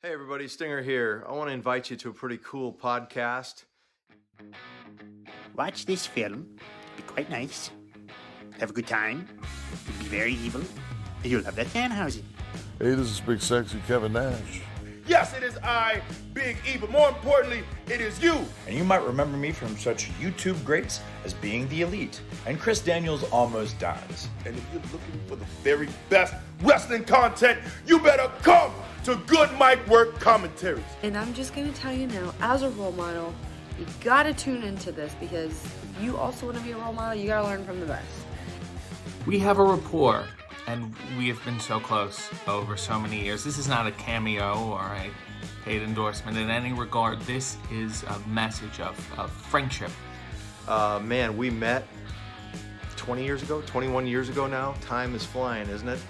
Hey everybody, Stinger here. I want to invite you to a pretty cool podcast. Watch this film. Be quite nice. Have a good time. You'll be very evil. And you'll have that Danhausen. Hey, this is Big Sexy Kevin Nash. Yes, it is I, Big E, but more importantly, it is you. And you might remember me from such YouTube greats as Being the Elite and Chris Daniels Almost Dies. And if you're looking for the very best wrestling content, you better come to Good Mic Work Commentaries. And I'm just going to tell you now, as a role model, you got to tune into this because if you also want to be a role model, you got to learn from the best. We have a rapport, and we have been so close over so many years. This is not a cameo or a paid endorsement in any regard. This is a message of friendship. Man, we met 20 years ago, 21 years ago now. Time is flying, isn't it?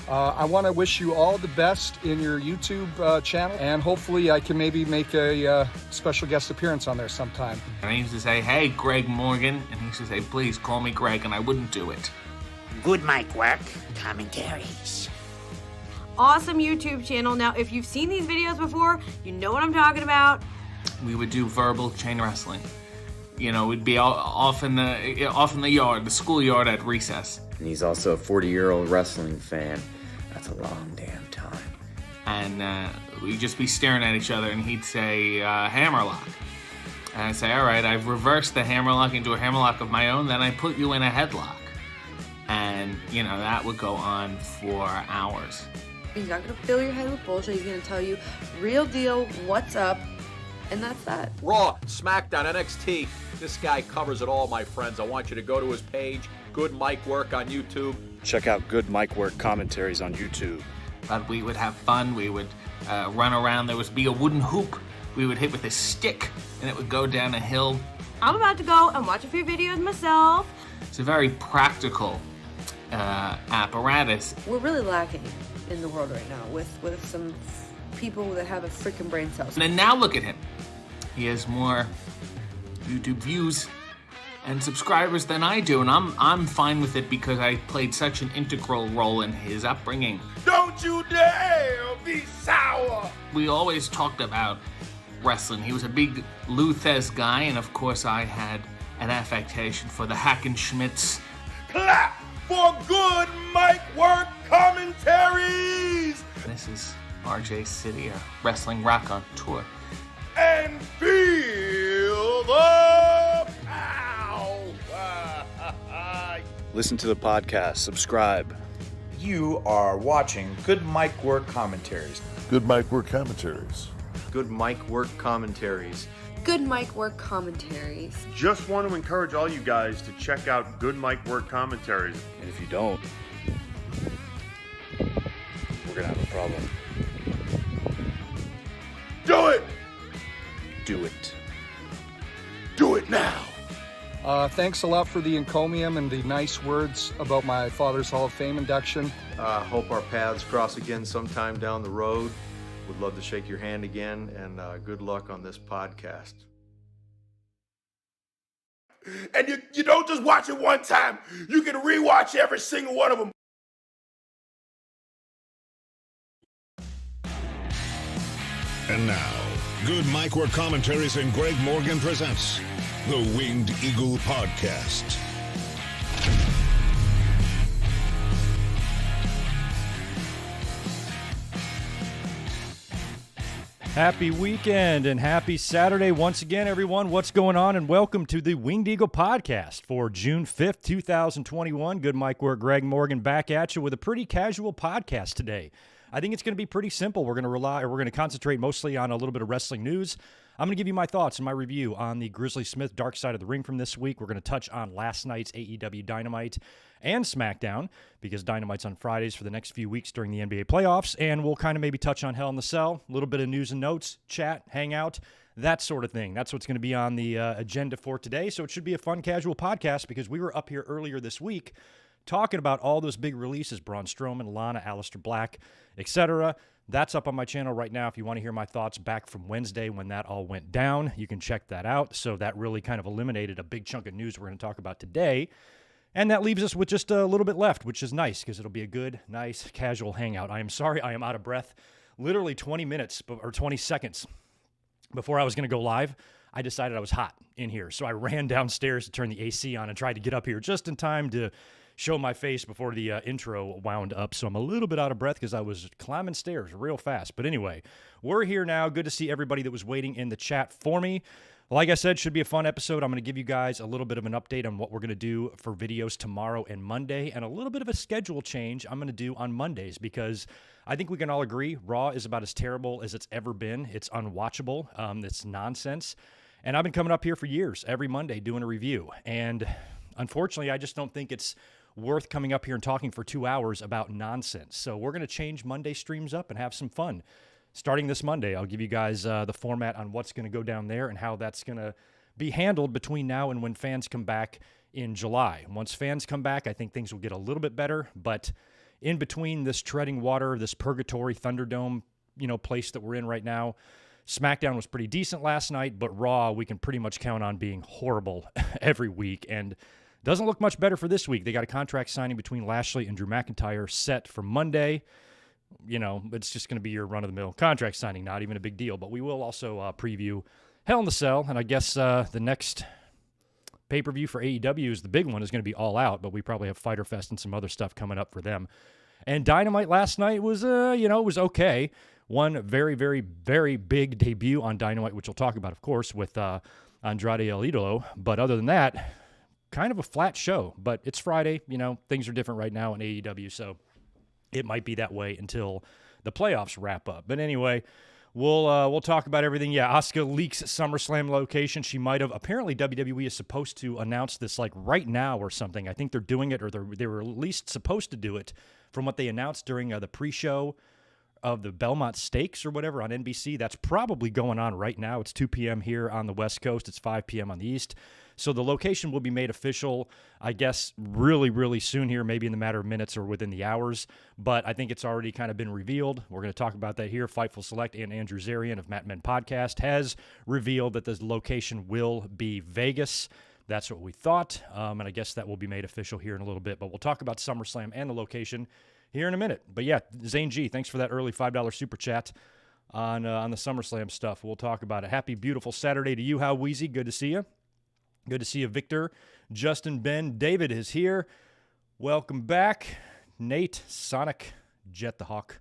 I want to wish you all the best in your YouTube channel, and hopefully I can maybe make a special guest appearance on there sometime. And I used to say, hey, Greg Morgan, and he used to say, please call me Greg, and I wouldn't do it. Good Mic Work Commentaries. Awesome YouTube channel. Now, if you've seen these videos before, you know what I'm talking about. We would do verbal chain wrestling. You know, we'd be off in the yard, the schoolyard at recess. And he's also a 40-year-old wrestling fan. That's a long damn time. And we'd just be staring at each other, and he'd say, hammerlock. And I'd say, all right, I've reversed the hammerlock into a hammerlock of my own, then I put you in a headlock. And, you know, that would go on for hours. He's not going to fill your head with bullshit. He's going to tell you real deal, what's up, and that's that. Raw, Smackdown, NXT. This guy covers it all, my friends. I want you to go to his page, Good Mic Work on YouTube. Check out Good Mic Work Commentaries on YouTube. But we would have fun. We would run around. There would be a wooden hoop we would hit with a stick, and it would go down a hill. I'm about to go and watch a few videos myself. It's a very practical apparatus. We're really lacking in the world right now with some people that have a freaking brain cell. And now look at him. He has more YouTube views and subscribers than I do, and I'm fine with it because I played such an integral role in his upbringing. Don't you dare be sour. We always talked about wrestling. He was a big Lou Thez guy, and of course I had an affectation for the Hackenschmidts. Clap for Good Mic Work Commentaries. This is RJ City, a wrestling rock on tour. And feel the pow. Listen to the podcast. Subscribe. You are watching Good Mic Work Commentaries. Good Mic Work Commentaries. Good Mic Work Commentaries. Good Mic Work Commentaries. Just want to encourage all you guys to check out Good Mic Work Commentaries. And if you don't, we're going to have a problem. Do it! Do it. Do it now! Thanks a lot for the encomium and the nice words about my father's Hall of Fame induction. Hope our paths cross again sometime down the road. Would love to shake your hand again, and good luck on this podcast. And you don't just watch it one time. You can rewatch every single one of them. And now, Good Mic Work Commentaries and Greg Morgan presents the Winged Eagle Podcast. Happy weekend and happy Saturday once again, everyone. What's going on? And welcome to the Winged Eagle Podcast for June 5th, 2021. Good Mic Work, Greg Morgan back at you with a pretty casual podcast today. I think it's going to be pretty simple. We're going to concentrate mostly on a little bit of wrestling news. I'm going to give you my thoughts and my review on the Grizzly Smith Dark Side of the Ring from this week. We're going to touch on last night's AEW Dynamite and Smackdown because Dynamite's on Fridays for the next few weeks during the NBA playoffs, and we'll kind of maybe touch on Hell in the Cell, a little bit of news and notes, chat, hang out, that sort of thing. That's what's going to be on the agenda for today, so it should be a fun, casual podcast because we were up here earlier this week talking about all those big releases, Braun Strowman, Lana, Aleister Black, etc. That's up on my channel right now. If you want to hear my thoughts back from Wednesday when that all went down, you can check that out. So that really kind of eliminated a big chunk of news we're going to talk about today. And that leaves us with just a little bit left, which is nice because it'll be a good, nice, casual hangout. I am sorry I am out of breath. literally 20 minutes or 20 seconds before I was going to go live, I decided I was hot in here. So I ran downstairs to turn the AC on and tried to get up here just in time to show my face before the intro wound up. So I'm a little bit out of breath because I was climbing stairs real fast. But anyway, we're here now. Good to see everybody that was waiting in the chat for me. Like I said, should be a fun episode. I'm going to give you guys a little bit of an update on what we're going to do for videos tomorrow and Monday, and a little bit of a schedule change I'm going to do on Mondays, because I think we can all agree Raw is about as terrible as it's ever been. It's unwatchable. It's nonsense. And I've been coming up here for years, every Monday, doing a review. And unfortunately, I just don't think it's worth coming up here and talking for 2 hours about nonsense. So we're going to change Monday streams up and have some fun. Starting this Monday, I'll give you guys the format on what's going to go down there and how that's going to be handled between now and when fans come back in July. Once fans come back, I think things will get a little bit better. But in between this treading water, this purgatory Thunderdome, place that we're in right now, Smackdown was pretty decent last night, but Raw we can pretty much count on being horrible every week. And doesn't look much better for this week. They got a contract signing between Lashley and Drew McIntyre set for Monday. It's just going to be your run-of-the-mill contract signing, not even a big deal. But we will also preview Hell in the Cell, and I guess the next pay-per-view for AEW is the big one, is going to be All Out, but we probably have Fyter Fest and some other stuff coming up for them. And Dynamite last night was, it was okay. One very, very, very big debut on Dynamite, which we'll talk about, of course, with Andrade El Idolo. But other than that, kind of a flat show. But it's Friday. Things are different right now in AEW, so it might be that way until the playoffs wrap up. But anyway, we'll talk about everything. Yeah, Asuka leaks SummerSlam location. She might have. Apparently, WWE is supposed to announce this like right now or something. I think they're doing it, or they were at least supposed to do it from what they announced during the pre-show of the Belmont Stakes or whatever on NBC. That's probably going on right now. It's 2 p.m. here on the West Coast. It's 5 p.m. on the East. So the location will be made official, I guess, really, really soon here, maybe in the matter of minutes or within the hours. But I think it's already kind of been revealed. We're going to talk about that here. Fightful Select and Andrew Zarian of Matt Men Podcast has revealed that the location will be Vegas. That's what we thought. And I guess that will be made official here in a little bit. But we'll talk about SummerSlam and the location here in a minute. But yeah, Zane G, thanks for that early $5 super chat on the SummerSlam stuff. We'll talk about it. Happy, beautiful Saturday to you, How Wheezy. Good to see you. Good to see you, Victor. Justin, Ben, David is here. Welcome back. Nate, Sonic, Jet the Hawk,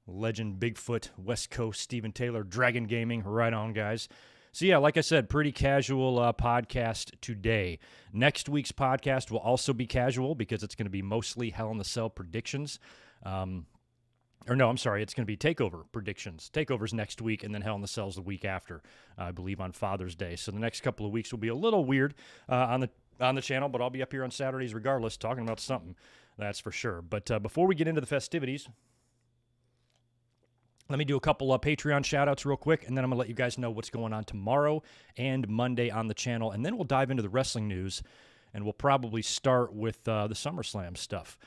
Legend, Bigfoot, West Coast, Steven Taylor, Dragon Gaming. Right on, guys. So yeah, like I said, pretty casual podcast today. Next week's podcast will also be casual because it's going to be mostly Hell in the Cell predictions. It's going to be TakeOver predictions. TakeOver's next week, and then Hell in the Cell's the week after, I believe, on Father's Day. So the next couple of weeks will be a little weird on the channel, but I'll be up here on Saturdays regardless, talking about something, that's for sure. But before we get into the festivities, let me do a couple of Patreon shout-outs real quick, and then I'm going to let you guys know what's going on tomorrow and Monday on the channel, and then we'll dive into the wrestling news, and we'll probably start with the SummerSlam stuff.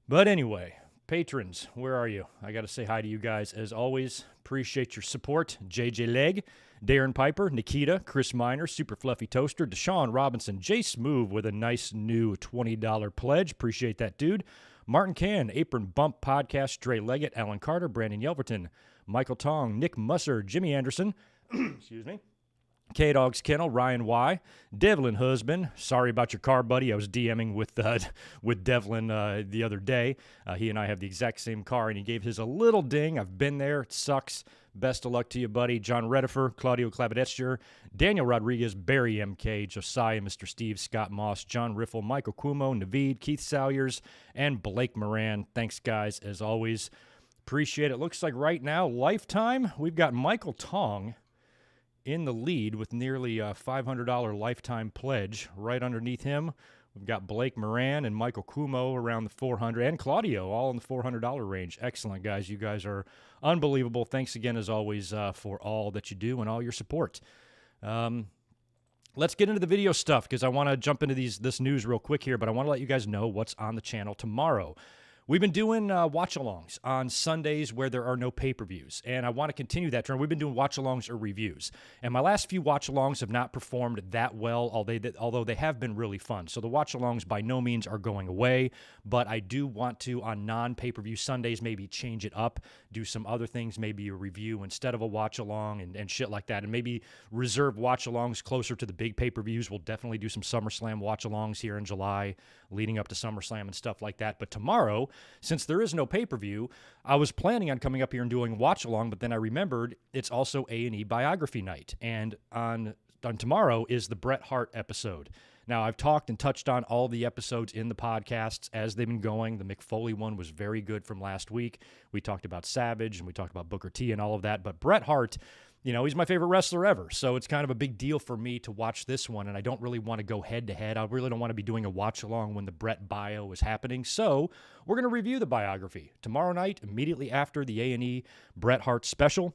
But anyway, patrons, where are you? I got to say hi to you guys as always. Appreciate your support. JJ Leg, Darren Piper, Nikita, Chris Miner, Super Fluffy Toaster, Deshaun Robinson, Jay Smoove with a nice new $20 pledge. Appreciate that, dude. Martin Can, Apron Bump Podcast, Dre Leggett, Alan Carter, Brandon Yelverton, Michael Tong, Nick Musser, Jimmy Anderson, excuse me, K-Dog's Kennel, Ryan Y, Devlin Husband. Sorry about your car, buddy. I was DMing with Devlin the other day. He and I have the exact same car, and he gave his a little ding. I've been there. It sucks. Best of luck to you, buddy. John Redifer, Claudio Clavedescher, Daniel Rodriguez, Barry MK, Josiah, Mr. Steve, Scott Moss, John Riffle, Michael Cuomo, Naveed, Keith Salyers, and Blake Moran. Thanks, guys, as always. Appreciate it. Looks like right now, Lifetime, we've got Michael Tong in the lead with nearly a $500 lifetime pledge. Right underneath him, we've got Blake Moran and Michael Cuomo around the $400, and Claudio all in the $400 range. Excellent, guys. You guys are unbelievable. Thanks again, as always, for all that you do and all your support. Let's get into the video stuff because I want to jump into this news real quick here, but I want to let you guys know what's on the channel tomorrow. We've been doing watch-alongs on Sundays where there are no pay-per-views, and I want to continue that trend. We've been doing watch-alongs or reviews, and my last few watch-alongs have not performed that well, although they have been really fun. So the watch-alongs by no means are going away, but I do want to, on non-pay-per-view Sundays, maybe change it up, do some other things, maybe a review instead of a watch-along and shit like that, and maybe reserve watch-alongs closer to the big pay-per-views. We'll definitely do some SummerSlam watch-alongs here in July, leading up to SummerSlam and stuff like that. But tomorrow, since there is no pay-per-view, I was planning on coming up here and doing watch-along, but then I remembered it's also A&E biography night, and on tomorrow is the Bret Hart episode. Now, I've talked and touched on all the episodes in the podcasts as they've been going. The Mick Foley one was very good from last week. We talked about Savage, and we talked about Booker T and all of that, but Bret Hart, you know, he's my favorite wrestler ever, so it's kind of a big deal for me to watch this one, and I don't really want to go head-to-head. I really don't want to be doing a watch-along when the Bret bio is happening, so we're going to review the biography. Tomorrow night, immediately after the A&E Bret Hart special,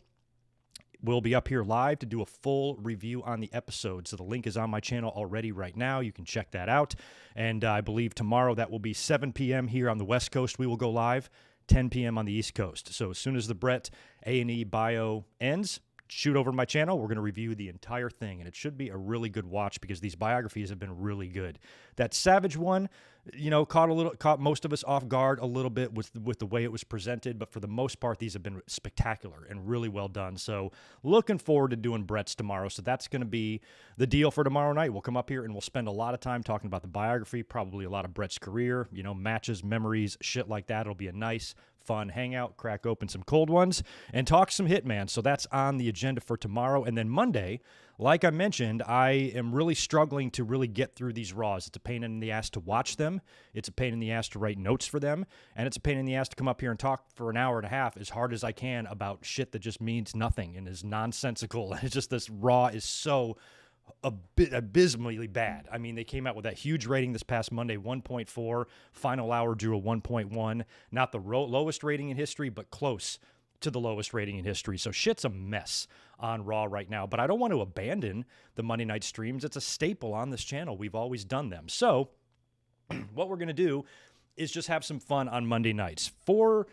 we'll be up here live to do a full review on the episode, so the link is on my channel already right now. You can check that out, and I believe tomorrow that will be 7 p.m. here on the West Coast. We will go live, 10 p.m. on the East Coast. So as soon as the Bret A&E bio ends, shoot over to my channel. We're going to review the entire thing, and it should be a really good watch because these biographies have been really good. That Savage one, you know, caught most of us off guard a little bit with the way it was presented, but for the most part, these have been spectacular and really well done. So looking forward to doing Bret's tomorrow. So that's going to be the deal for tomorrow night. We'll come up here and we'll spend a lot of time talking about the biography, probably a lot of Bret's career, you know, matches, memories, shit like that. It'll be a nice, fun hangout, crack open some cold ones, and talk some Hitman. So that's on the agenda for tomorrow. And then Monday, like I mentioned, I am really struggling to really get through these Raws. It's a pain in the ass to watch them. It's a pain in the ass to write notes for them. And it's a pain in the ass to come up here and talk for an hour and a half as hard as I can about shit that just means nothing and is nonsensical. It's just this Raw is so abysmally bad. I mean, they came out with that huge rating this past Monday, 1.4. Final hour drew a 1.1. Not the lowest rating in history, but close to the lowest rating in history. So shit's a mess on Raw right now. But I don't want to abandon the Monday night streams. It's a staple on this channel. We've always done them. So what we're going to do is just have some fun on Monday nights for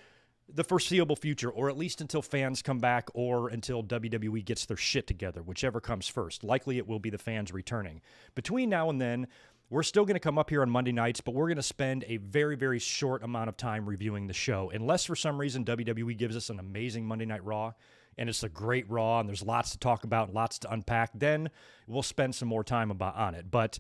the foreseeable future, or at least until fans come back or until WWE gets their shit together, whichever comes first. Likely it will be the fans returning. Between now and then, we're still going to come up here on Monday nights, but we're going to spend a very, very short amount of time reviewing the show. Unless for some reason WWE gives us an amazing Monday Night Raw, and it's a great Raw, and there's lots to talk about, lots to unpack, then we'll spend some more time on it. But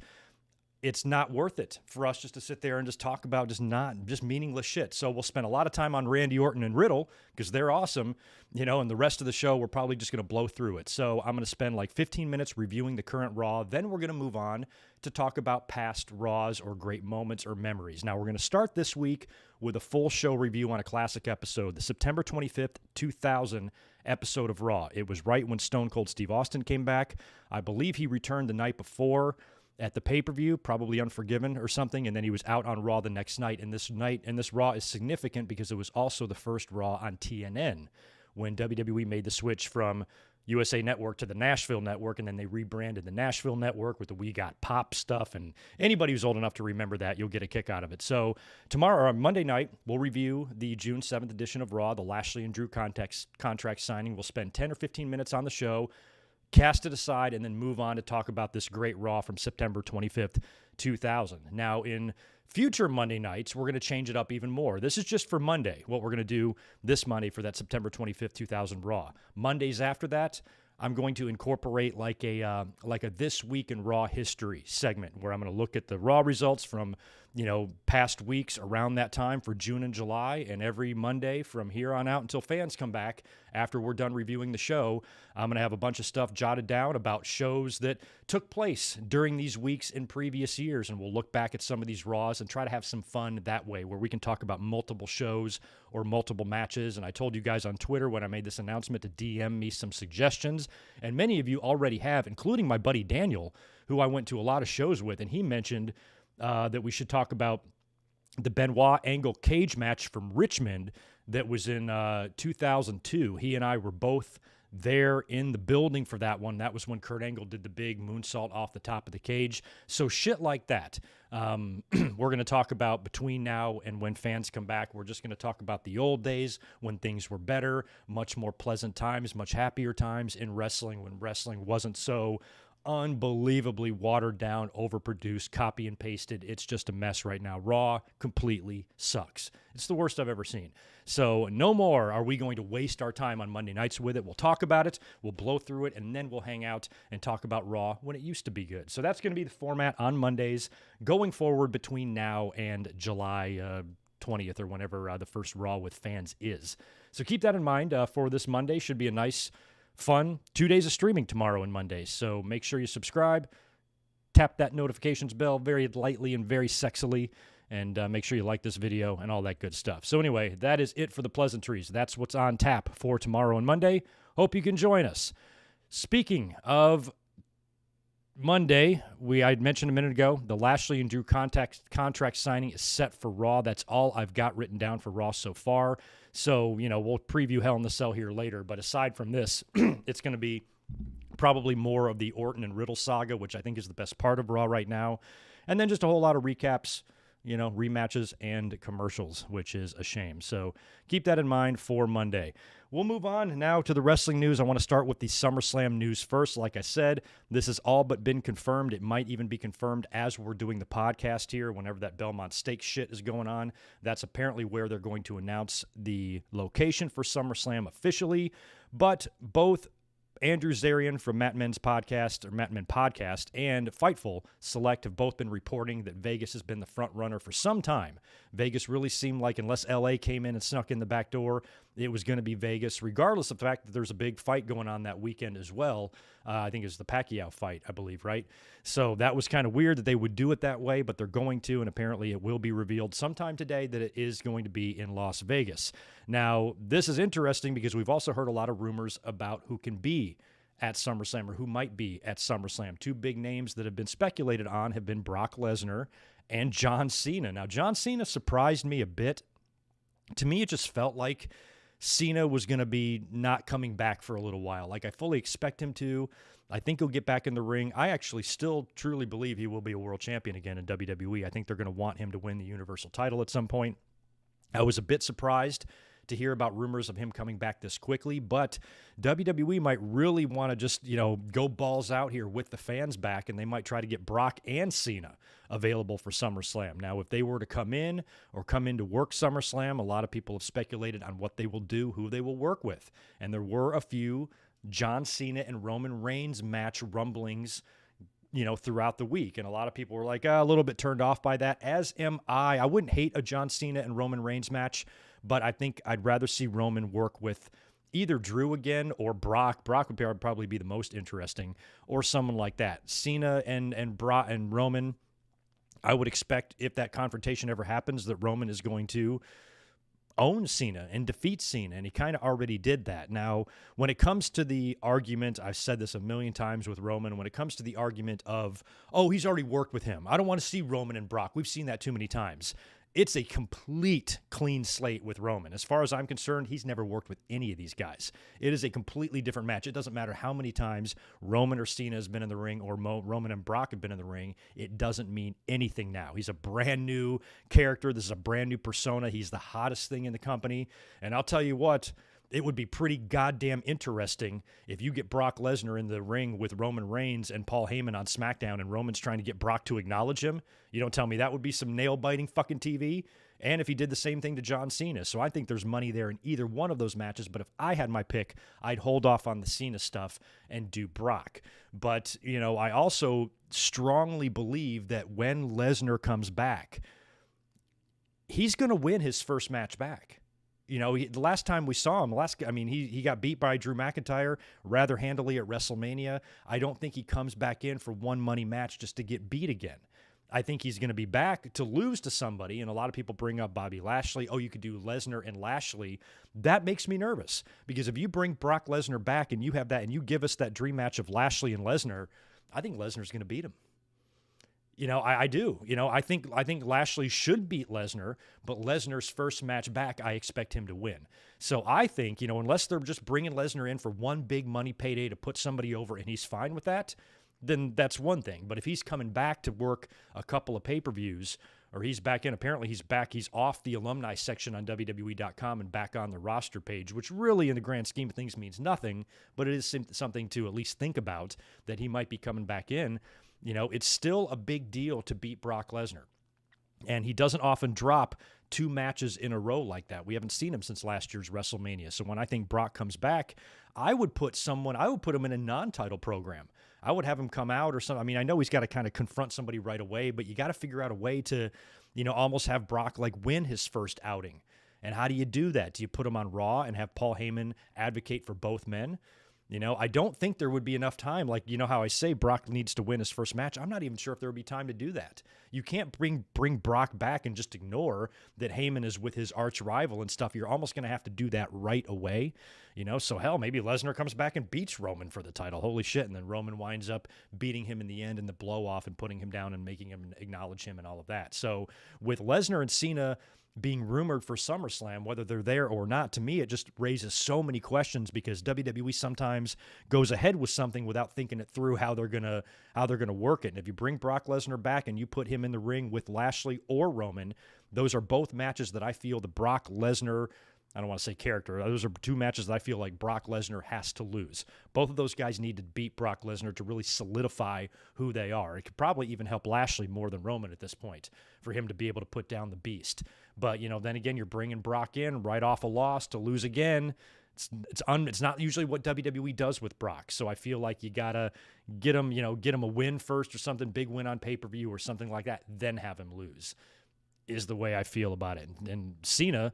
it's not worth it for us just to sit there and just talk about just meaningless shit. So we'll spend a lot of time on Randy Orton and Riddle because they're awesome, you know, and the rest of the show, we're probably just going to blow through it. So I'm going to spend like 15 minutes reviewing the current Raw. Then we're going to move on to talk about past Raws or great moments or memories. Now, we're going to start this week with a full show review on a classic episode, the September 25th, 2000 episode of Raw. It was right when Stone Cold Steve Austin came back. I believe he returned the night before at the pay-per-view, probably Unforgiven or something, and then he was out on Raw the next night. And this Raw is significant because it was also the first Raw on TNN when WWE made the switch from USA Network to the Nashville Network, and then they rebranded the Nashville Network with the We Got Pop stuff, and anybody who's old enough to remember that, you'll get a kick out of it. So tomorrow, on Monday night, we'll review the June 7th edition of Raw, the Lashley and Drew contract signing. We'll spend 10 or 15 minutes on the show, cast it aside, and then move on to talk about this great Raw from September 25th, 2000. Now, in future Monday nights, we're going to change it up even more. This is just for Monday, what we're going to do this Monday for that September 25th, 2000 Raw. Mondays after that, I'm going to incorporate like a This Week in Raw History segment where I'm going to look at the Raw results from, you know, past weeks around that time for June and July, and every Monday from here on out until fans come back after we're done reviewing the show, I'm going to have a bunch of stuff jotted down about shows that took place during these weeks in previous years, and we'll look back at some of these Raws and try to have some fun that way where we can talk about multiple shows or multiple matches. And I told you guys on Twitter when I made this announcement to DM me some suggestions, and many of you already have, including my buddy Daniel, who I went to a lot of shows with, and he mentioned that we should talk about the Benoit Angle cage match from Richmond that was in 2002. He and I were both there in the building for that one. That was when Kurt Angle did the big moonsault off the top of the cage. So shit like that. We're going to talk about between now and when fans come back. We're just going to talk about the old days when things were better, much more pleasant times, much happier times in wrestling, when wrestling wasn't so unbelievably watered down, overproduced, copy and pasted. It's just a mess right now. Raw completely sucks. It's the worst I've ever seen. So no more are we going to waste our time on Monday nights with it. We'll talk about it, we'll blow through it, and then we'll hang out and talk about Raw when it used to be good. So that's going to be the format on Mondays going forward between now and July 20th or whenever the first Raw with fans is. So keep that in mind for this Monday. Should be a nice, fun 2 days of streaming tomorrow and Monday. So make sure you subscribe, tap that notifications bell very lightly and very sexily, and make sure you like this video and all that good stuff. So anyway, that is it for the pleasantries. That's what's on tap for tomorrow and Monday. Hope you can join us. Speaking of Monday, I mentioned a minute ago, the Lashley and Drew contract signing is set for Raw. That's all I've got written down for Raw so far. So, we'll preview Hell in the Cell here later. But aside from this, it's going to be probably more of the Orton and Riddle saga, which I think is the best part of Raw right now. And then just a whole lot of recaps, rematches and commercials, which is a shame. So keep that in mind for Monday. We'll move on now to the wrestling news. I want to start with the SummerSlam news first. Like I said, this has all but been confirmed. It might even be confirmed as we're doing the podcast here, whenever that Belmont Stakes shit is going on. That's apparently where they're going to announce the location for SummerSlam officially. But both Andrew Zarian from Matt Men Podcast and Fightful Select have both been reporting that Vegas has been the front runner for some time. Vegas really seemed like, unless LA came in and snuck in the back door, it was going to be Vegas, regardless of the fact that there's a big fight going on that weekend as well. I think it was the Pacquiao fight, I believe, right? So that was kind of weird that they would do it that way, but they're going to, and apparently it will be revealed sometime today that it is going to be in Las Vegas. Now, this is interesting because we've also heard a lot of rumors about who can be at SummerSlam or who might be at SummerSlam. Two big names that have been speculated on have been Brock Lesnar and John Cena. Now, John Cena surprised me a bit. To me, it just felt like Cena was going to be not coming back for a little while. Like, I fully expect him to. I think he'll get back in the ring. I actually still truly believe he will be a world champion again in WWE. I think they're going to want him to win the Universal title at some point. I was a bit surprised to hear about rumors of him coming back this quickly, but WWE might really want to just, go balls out here with the fans back, and they might try to get Brock and Cena available for SummerSlam. Now, if they were to come in to work SummerSlam, a lot of people have speculated on what they will do, who they will work with, and there were a few John Cena and Roman Reigns match rumblings throughout the week. And a lot of people were like, a little bit turned off by that, as am I. I wouldn't hate a John Cena and Roman Reigns match, but I think I'd rather see Roman work with either Drew again or Brock. Brock would probably be the most interesting, or someone like that. Cena and Roman, I would expect, if that confrontation ever happens, that Roman is going to own Cena and defeat Cena, and he kind of already did that. Now, when it comes to the argument, I've said this a million times with Roman, when it comes to the argument of, he's already worked with him, I don't want to see Roman and Brock. We've seen that too many times. It's a complete clean slate with Roman. As far as I'm concerned, he's never worked with any of these guys. It is a completely different match. It doesn't matter how many times Roman or Cena has been in the ring, or Roman and Brock have been in the ring. It doesn't mean anything now. He's a brand new character. This is a brand new persona. He's the hottest thing in the company. And I'll tell you what, it would be pretty goddamn interesting if you get Brock Lesnar in the ring with Roman Reigns and Paul Heyman on SmackDown, and Roman's trying to get Brock to acknowledge him. You don't tell me that would be some nail-biting fucking TV. And if he did the same thing to John Cena. So I think there's money there in either one of those matches. But if I had my pick, I'd hold off on the Cena stuff and do Brock. But, I also strongly believe that when Lesnar comes back, he's going to win his first match back. The last time we saw him, he got beat by Drew McIntyre rather handily at WrestleMania. I don't think he comes back in for one money match just to get beat again. I think he's going to be back to lose to somebody, and a lot of people bring up Bobby Lashley. You could do Lesnar and Lashley. That makes me nervous, because if you bring Brock Lesnar back and you have that, and you give us that dream match of Lashley and Lesnar, I think Lesnar's going to beat him. I do. I think Lashley should beat Lesnar, but Lesnar's first match back, I expect him to win. So I think, unless they're just bringing Lesnar in for one big money payday to put somebody over and he's fine with that, then that's one thing. But if he's coming back to work a couple of pay-per-views, or he's back in, apparently he's back, he's off the alumni section on WWE.com and back on the roster page, which really in the grand scheme of things means nothing, but it is something to at least think about that he might be coming back in. It's still a big deal to beat Brock Lesnar. And he doesn't often drop 2 matches in a row like that. We haven't seen him since last year's WrestleMania. So when I think Brock comes back, I would put him in a non-title program. I would have him come out or something. I mean, I know he's got to kind of confront somebody right away, but you got to figure out a way to, almost have Brock win his first outing. And how do you do that? Do you put him on Raw and have Paul Heyman advocate for both men? I don't think there would be enough time. How I say Brock needs to win his first match. I'm not even sure if there would be time to do that. You can't bring Brock back and just ignore that Heyman is with his arch rival and stuff. You're almost going to have to do that right away. So hell, maybe Lesnar comes back and beats Roman for the title. Holy shit. And then Roman winds up beating him in the end in the blow off and putting him down and making him acknowledge him and all of that. So with Lesnar and Cena being rumored for SummerSlam, whether they're there or not, to me, it just raises so many questions because WWE sometimes goes ahead with something without thinking it through how they're gonna work it. And if you bring Brock Lesnar back and you put him in the ring with Lashley or Roman, those are both matches that I feel the Brock Lesnar, I don't want to say character, those are 2 matches that I feel like Brock Lesnar has to lose. Both of those guys need to beat Brock Lesnar to really solidify who they are. It could probably even help Lashley more than Roman at this point for him to be able to put down the beast. But, then again, you're bringing Brock in right off a loss to lose again. It's not usually what WWE does with Brock. So I feel like you got to get him a win first or something, big win on pay-per-view or something like that, then have him lose is the way I feel about it. And Cena,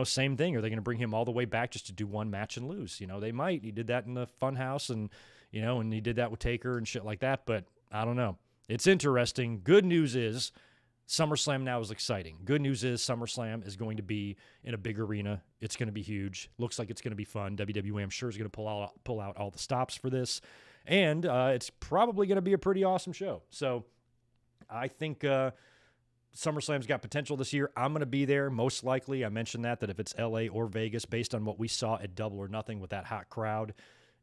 same thing. Are they going to bring him all the way back just to do one match and lose? They might. He did that in the Funhouse and he did that with Taker and shit like that. But I don't know. It's interesting. Good news is SummerSlam now is exciting. Good news is SummerSlam is going to be in a big arena. It's going to be huge. Looks like it's going to be fun. WWE, I'm sure, is going to pull out all the stops for this. And it's probably going to be a pretty awesome show. So I think SummerSlam's got potential this year. I'm going to be there, most likely. I mentioned that if it's LA or Vegas, based on what we saw at Double or Nothing with that hot crowd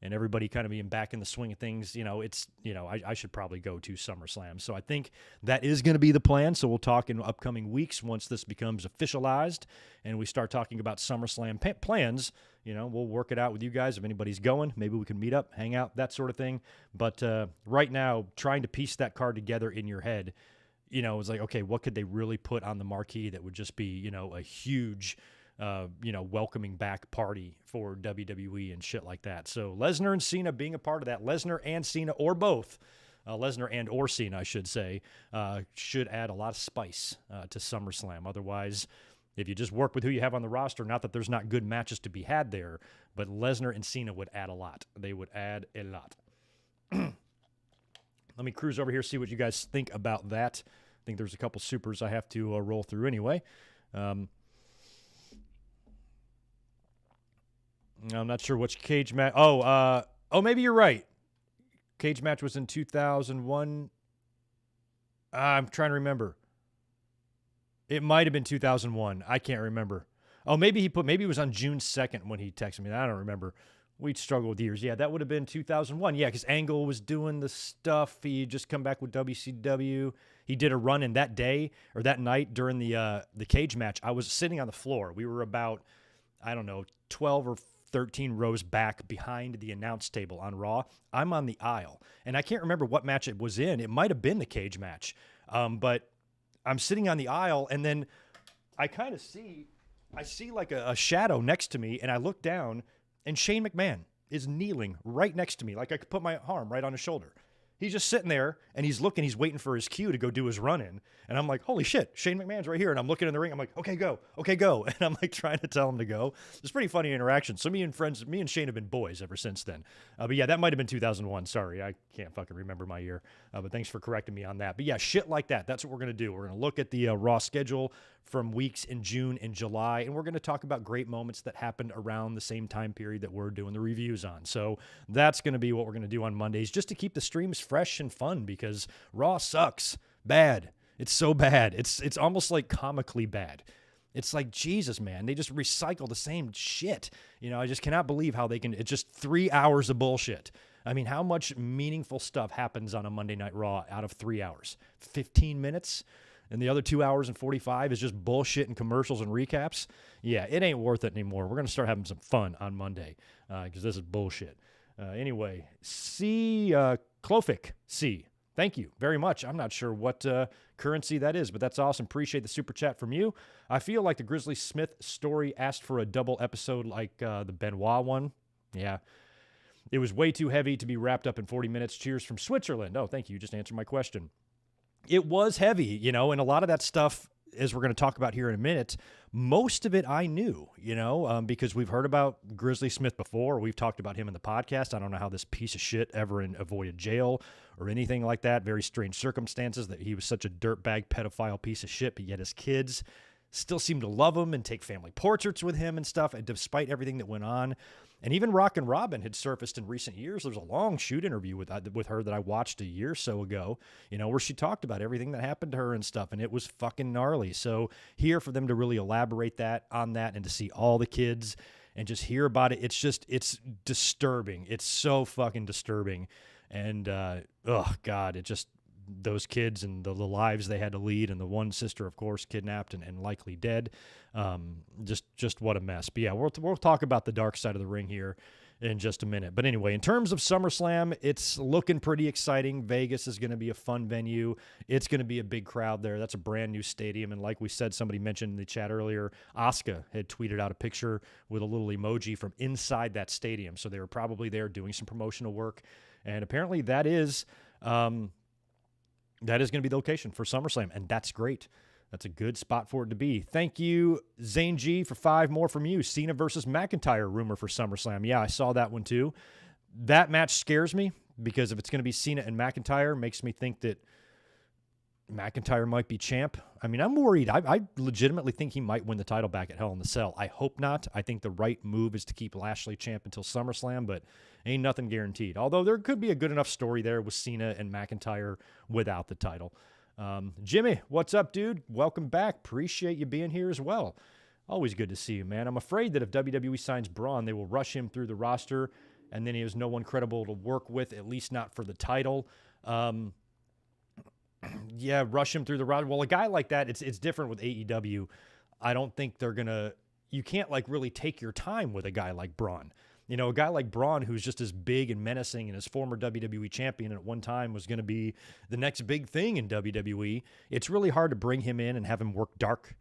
and everybody kind of being back in the swing of things, I should probably go to SummerSlam. So I think that is going to be the plan. So we'll talk in upcoming weeks once this becomes officialized and we start talking about SummerSlam plans. We'll work it out with you guys. If anybody's going, maybe we can meet up, hang out, that sort of thing. But right now, trying to piece that card together in your head, it's like, okay, what could they really put on the marquee that would just be, a huge, welcoming back party for WWE and shit like that. So Lesnar and Cena being a part of that, Lesnar and Cena or both, Lesnar and or Cena, I should say, should add a lot of spice to SummerSlam. Otherwise, if you just work with who you have on the roster, not that there's not good matches to be had there, but Lesnar and Cena would add a lot. They would add a lot. Let me cruise over here, see what you guys think about that. I think there's a couple supers I have to roll through anyway. I'm not sure which cage match. Oh, maybe you're right. Cage match was in 2001. I'm trying to remember. It might have been 2001. I can't remember. Oh, maybe it was on June 2nd when he texted me. I don't remember. We struggle with years. Yeah, that would have been 2001. Yeah, because Angle was doing the stuff. He had just come back with WCW. He did a run in that day or that night during the cage match. I was sitting on the floor. We were about, 12 or 13 rows back behind the announce table on Raw. I'm on the aisle. And I can't remember what match it was in. It might have been the cage match. But I'm sitting on the aisle, and then I kind of see like a shadow next to me, and I look down, and Shane McMahon is kneeling right next to me. Like I could put my arm right on his shoulder. He's just sitting there, and he's waiting for his cue to go do his run-in. And I'm like, holy shit, Shane McMahon's right here. And I'm looking in the ring. I'm like, okay, go. And I'm like trying to tell him to go. It's pretty funny interaction. So me and Shane have been boys ever since then. But yeah, that might have been 2001. Sorry, I can't fucking remember my year. But thanks for correcting me on that. But yeah, shit like that. That's what we're going to do. We're going to look at the Raw schedule from weeks in June and July, and we're going to talk about great moments that happened around the same time period that we're doing the reviews on. So that's going to be what we're going to do on Mondays, just to keep the streams fresh and fun, because Raw sucks. Bad. It's so bad. It's almost like comically bad. It's like, Jesus, man, they just recycle the same shit. You know, I just cannot believe how they can. It's just 3 hours of bullshit. I mean, how much meaningful stuff happens on a Monday Night Raw out of 3 hours? 15 minutes? And the other 2 hours and 45 is just bullshit and commercials and recaps? Yeah, it ain't worth it anymore. We're going to start having some fun on Monday because this is bullshit. Anyway, Clofic C. Thank you very much. I'm not sure what currency that is, but that's awesome. Appreciate the super chat from you. I feel like the Grizzly Smith story asked for a double episode like the Benoit one. Yeah. It was way too heavy to be wrapped up in 40 minutes. Cheers from Switzerland. Oh, thank you. You just answered my question. It was heavy, you know, and a lot of that stuff, as we're going to talk about here in a minute, most of it I knew, you know, because we've heard about Grizzly Smith before. We've talked about him in the podcast. I don't know how this piece of shit ever avoided jail or anything like that. Very strange circumstances that he was such a dirtbag pedophile piece of shit, but yet his kids still seem to love him and take family portraits with him and stuff, and despite everything that went on. And even Rockin' Robin had surfaced in recent years. There was a long shoot interview with her that I watched a year or so ago, you know, where she talked about everything that happened to her and stuff, and it was fucking gnarly. So here for them to really elaborate on that and to see all the kids and just hear about it, it's disturbing. It's so fucking disturbing. And, oh, God, it just, those kids and the lives they had to lead, and the one sister, of course, kidnapped and likely dead. Just what a mess. But yeah, we'll talk about the dark side of the ring here in just a minute. But anyway, in terms of SummerSlam, it's looking pretty exciting. Vegas is going to be a fun venue. It's going to be a big crowd there. That's a brand new stadium. And like we said, somebody mentioned in the chat earlier, Asuka had tweeted out a picture with a little emoji from inside that stadium. So they were probably there doing some promotional work. And apparently that is going to be the location for SummerSlam, and that's great. That's a good spot for it to be. Thank you, Zane G, for 5 more from you. Cena versus McIntyre rumor for SummerSlam. Yeah, I saw that one too. That match scares me because if it's going to be Cena and McIntyre, makes me think that McIntyre might be champ. I mean, I'm worried. I legitimately think he might win the title back at Hell in the Cell. I hope not. I think the right move is to keep Lashley champ until SummerSlam, but ain't nothing guaranteed. Although there could be a good enough story there with Cena and McIntyre without the title. Jimmy, what's up, dude? Welcome back. Appreciate you being here as well. Always good to see you, man. I'm afraid that if WWE signs Braun, they will rush him through the roster, and then he has no one credible to work with, at least not for the title. Yeah, rush him through the roster. Well, a guy like that, it's different with AEW. I don't think they're going to... You can't, like, really take your time with a guy like Braun. You know, a guy like Braun, who's just as big and menacing and his former WWE champion at one time was going to be the next big thing in WWE. It's really hard to bring him in and have him work dark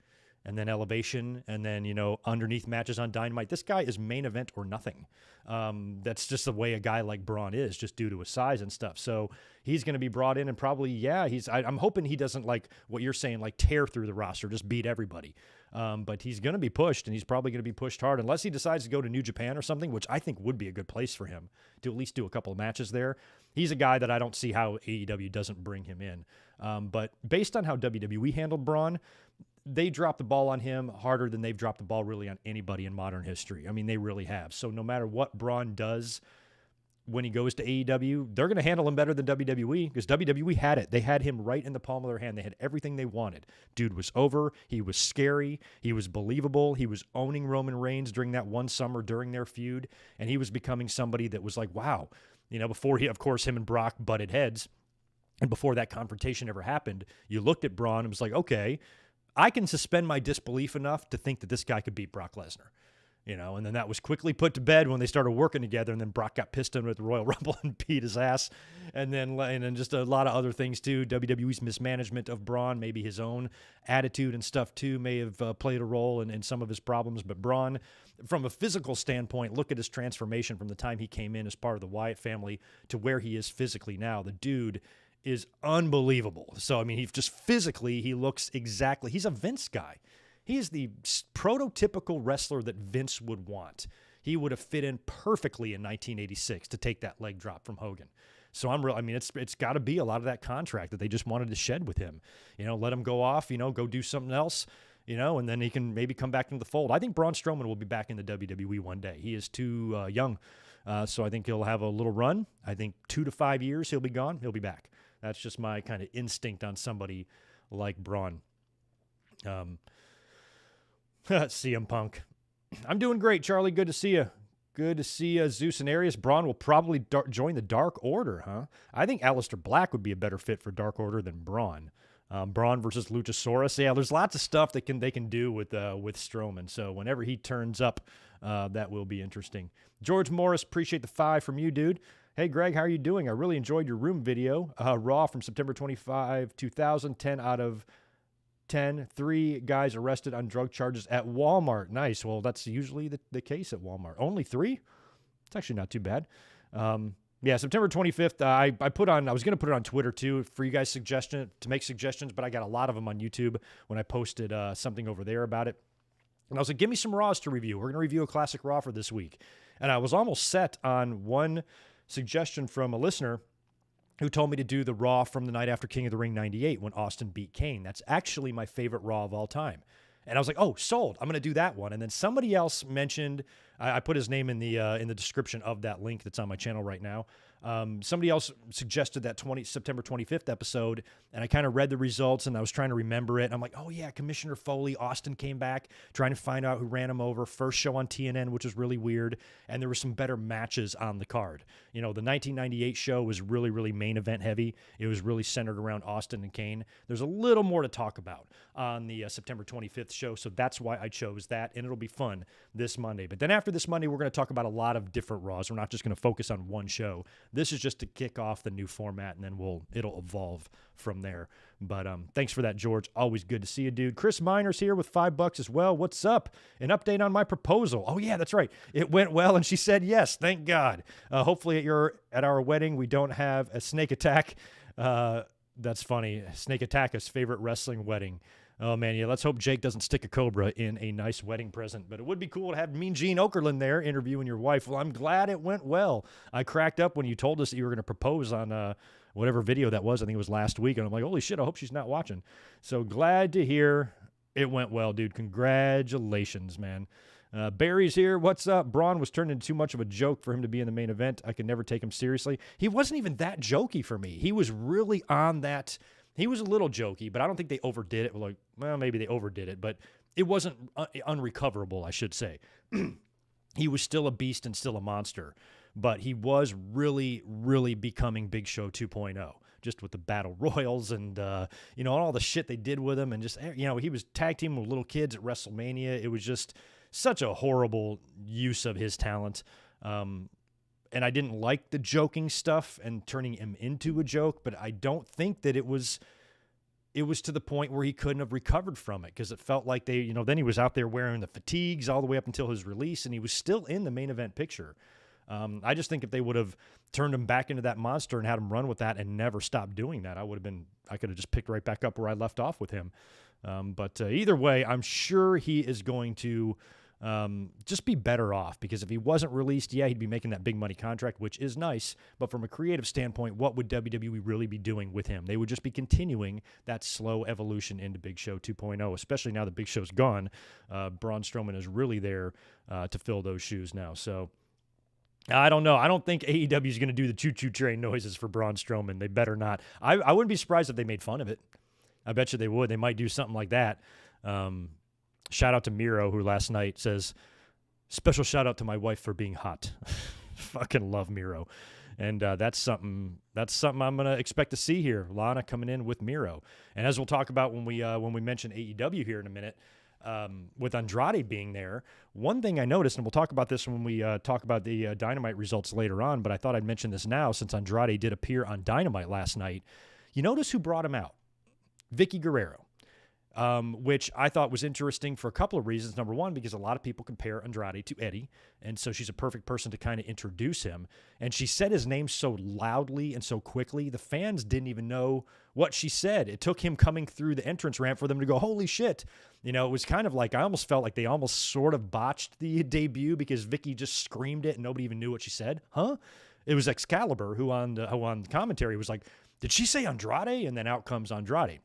and then elevation and then, you know, underneath matches on Dynamite. This guy is main event or nothing. That's just the way a guy like Braun is, just due to his size and stuff. So he's going to be brought in and probably, yeah, I'm hoping he doesn't, like what you're saying, like tear through the roster, just beat everybody. But he's going to be pushed, and he's probably going to be pushed hard unless he decides to go to New Japan or something, which I think would be a good place for him to at least do a couple of matches there. He's a guy that I don't see how AEW doesn't bring him in. But based on how WWE handled Braun, they dropped the ball on him harder than they've dropped the ball really on anybody in modern history. I mean, they really have. So no matter what Braun does when he goes to AEW, they're going to handle him better than WWE because WWE had it. They had him right in the palm of their hand. They had everything they wanted. Dude was over. He was scary. He was believable. He was owning Roman Reigns during that one summer during their feud, and he was becoming somebody that was like, wow. You know, before him and Brock butted heads, and before that confrontation ever happened, you looked at Braun and was like, okay, I can suspend my disbelief enough to think that this guy could beat Brock Lesnar. You know, and then that was quickly put to bed when they started working together, and then Brock got pissed at the Royal Rumble and beat his ass. And then just a lot of other things too. WWE's mismanagement of Braun, maybe his own attitude and stuff too may have played a role in some of his problems. But Braun, from a physical standpoint, look at his transformation from the time he came in as part of the Wyatt family to where he is physically now. The dude is unbelievable. So, I mean, he looks exactly, he's a Vince guy. He is the prototypical wrestler that Vince would want. He would have fit in perfectly in 1986 to take that leg drop from Hogan. So it's got to be a lot of that contract that they just wanted to shed with him. You know, let him go off, you know, go do something else, you know, and then he can maybe come back into the fold. I think Braun Strowman will be back in the WWE one day. He is too young. So I think he'll have a little run. I think 2 to 5 years he'll be gone. He'll be back. That's just my kind of instinct on somebody like Braun. CM Punk. I'm doing great, Charlie. Good to see you. Good to see you, Zeus and Arius. Braun will probably join the Dark Order, huh? I think Aleister Black would be a better fit for Dark Order than Braun. Braun versus Luchasaurus. Yeah, there's lots of stuff they can do with Strowman. So whenever he turns up, that will be interesting. George Morris, appreciate the 5 from you, dude. Hey, Greg, how are you doing? I really enjoyed your room video. Raw from September 25, 2000, 10 out of 10. 3 guys arrested on drug charges at Walmart. Nice. Well, that's usually the case at Walmart. Only 3? It's actually not too bad. Yeah, September 25th, I was going to put it on Twitter too for you guys to make suggestions, but I got a lot of them on YouTube when I posted something over there about it. And I was like, give me some Raws to review. We're going to review a classic Raw for this week. And I was almost set on one suggestion from a listener who told me to do the Raw from the night after King of the Ring 98 when Austin beat Kane. That's actually my favorite Raw of all time. And I was like, oh, sold. I'm going to do that one. And then somebody else mentioned, I put his name in the description of that link that's on my channel right now. Somebody else suggested that September 25th episode, and I kind of read the results, and I was trying to remember it. And I'm like, oh, yeah, Commissioner Foley, Austin came back, trying to find out who ran him over. First show on TNN, which was really weird, and there were some better matches on the card. You know, the 1998 show was really, really main event heavy. It was really centered around Austin and Kane. There's a little more to talk about on the September 25th show, so that's why I chose that, and it'll be fun this Monday. But then after this Monday, we're going to talk about a lot of different Raws. We're not just going to focus on one show. This is just to kick off the new format, and then it'll evolve from there. But thanks for that, George. Always good to see you, dude. Chris Miner's here with $5 as well. What's up? An update on my proposal. Oh, yeah, that's right. It went well, and she said yes. Thank God. Hopefully at our wedding, we don't have a snake attack. That's funny. Snake Attack's favorite wrestling wedding. Oh, man, yeah, let's hope Jake doesn't stick a cobra in a nice wedding present. But it would be cool to have Mean Gene Okerlund there interviewing your wife. Well, I'm glad it went well. I cracked up when you told us that you were going to propose on whatever video that was. I think it was last week. And I'm like, holy shit, I hope she's not watching. So glad to hear it went well, dude. Congratulations, man. Barry's here. What's up? Braun was turned into too much of a joke for him to be in the main event. I could never take him seriously. He wasn't even that jokey for me. He was really on that. He was a little jokey, but I don't think they overdid it. Like, well, maybe they overdid it, but it wasn't unrecoverable, I should say. He was still a beast and still a monster, but he was really, really becoming Big Show 2.0, just with the battle royals and, all the shit they did with him. And just, he was tag teaming with little kids at WrestleMania. It was just such a horrible use of his talent. And I didn't like the joking stuff and turning him into a joke, but I don't think that it was to the point where he couldn't have recovered from it, because it felt like then he was out there wearing the fatigues all the way up until his release, and he was still in the main event picture. I just think if they would have turned him back into that monster and had him run with that and never stopped doing that, I could have just picked right back up where I left off with him. But either way, I'm sure he is going to just be better off, because if he wasn't released, yeah, he'd be making that big money contract, which is nice. But from a creative standpoint, what would WWE really be doing with him? They would just be continuing that slow evolution into Big Show 2.0, especially now that Big Show's gone. Braun Strowman is really there to fill those shoes now. So I don't know. I don't think AEW is going to do the choo-choo train noises for Braun Strowman. They better not. I wouldn't be surprised if they made fun of it. I bet you they would. They might do something like that. Shout out to Miro, who last night says, special shout out to my wife for being hot. Fucking love Miro. And that's something I'm going to expect to see here. Lana coming in with Miro. And as we'll talk about when we mention AEW here in a minute, with Andrade being there, one thing I noticed, and we'll talk about this when we talk about the Dynamite results later on, but I thought I'd mention this now since Andrade did appear on Dynamite last night. You notice who brought him out? Vicky Guerrero. Which I thought was interesting for a couple of reasons. Number one, because a lot of people compare Andrade to Eddie, and so she's a perfect person to kind of introduce him. And she said his name so loudly and so quickly, the fans didn't even know what she said. It took him coming through the entrance ramp for them to go, holy shit. It was kind of like, I almost felt like they almost sort of botched the debut because Vicky just screamed it and nobody even knew what she said. Huh? It was Excalibur who on commentary was like, did she say Andrade? And then out comes Andrade.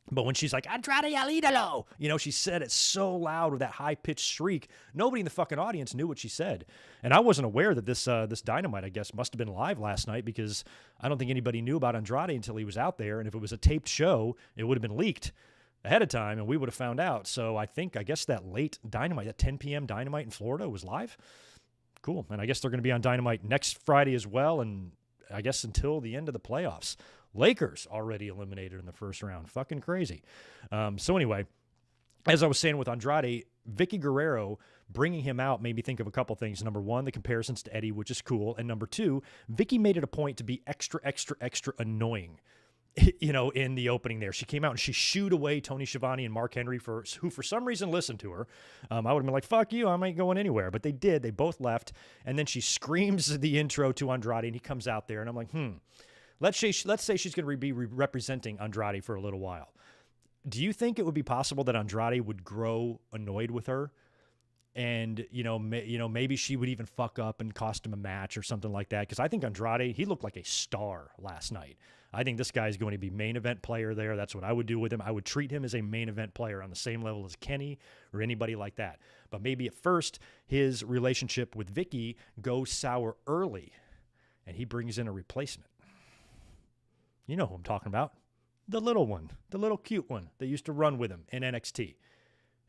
But when she's like, Andrade al ídolo, she said it so loud with that high-pitched shriek, nobody in the fucking audience knew what she said. And I wasn't aware that this Dynamite, I guess, must have been live last night because I don't think anybody knew about Andrade until he was out there. And if it was a taped show, it would have been leaked ahead of time and we would have found out. So I guess that late Dynamite, that 10 p.m. Dynamite in Florida was live. Cool. And I guess they're going to be on Dynamite next Friday as well, and I guess until the end of the playoffs. Lakers already eliminated in the first round. Fucking crazy. So anyway, as I was saying with Andrade, Vicky Guerrero, bringing him out made me think of a couple things. Number one, the comparisons to Eddie, which is cool. And number two, Vicky made it a point to be extra, extra, extra annoying, in the opening there. She came out and she shooed away Tony Schiavone and Mark Henry, who for some reason listened to her. I would have been like, fuck you, I ain't going anywhere. But they did. They both left. And then she screams the intro to Andrade, and he comes out there. And I'm like, Let's say she's going to be representing Andrade for a little while. Do you think it would be possible that Andrade would grow annoyed with her? And, maybe she would even fuck up and cost him a match or something like that. Because I think Andrade, he looked like a star last night. I think this guy's going to be main event player there. That's what I would do with him. I would treat him as a main event player on the same level as Kenny or anybody like that. But maybe at first, his relationship with Vicky goes sour early, and he brings in a replacement. You know who I'm talking about. The little one, the little cute one that used to run with him in NXT.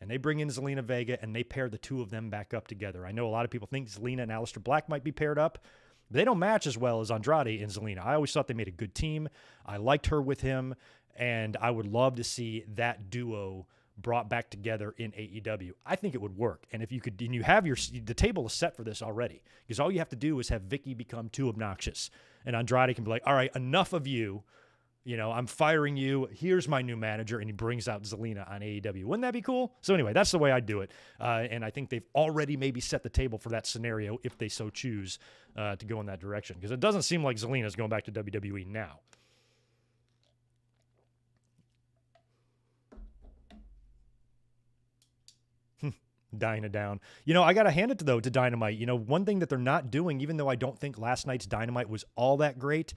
And they bring in Zelina Vega, and they pair the two of them back up together. I know a lot of people think Zelina and Aleister Black might be paired up. They don't match as well as Andrade and Zelina. I always thought they made a good team. I liked her with him, and I would love to see that duo brought back together in AEW. I think it would work. And if you could, and you have the table is set for this already, because all you have to do is have Vicky become too obnoxious, and Andrade can be like, all right, enough of you. I'm firing you. Here's my new manager, and he brings out Zelina on AEW. Wouldn't that be cool? So anyway, that's the way I do it. And I think they've already maybe set the table for that scenario if they so choose to go in that direction, because it doesn't seem like Zelina's going back to WWE now. Dyna down. I got to hand it to Dynamite. One thing that they're not doing, even though I don't think last night's Dynamite was all that great,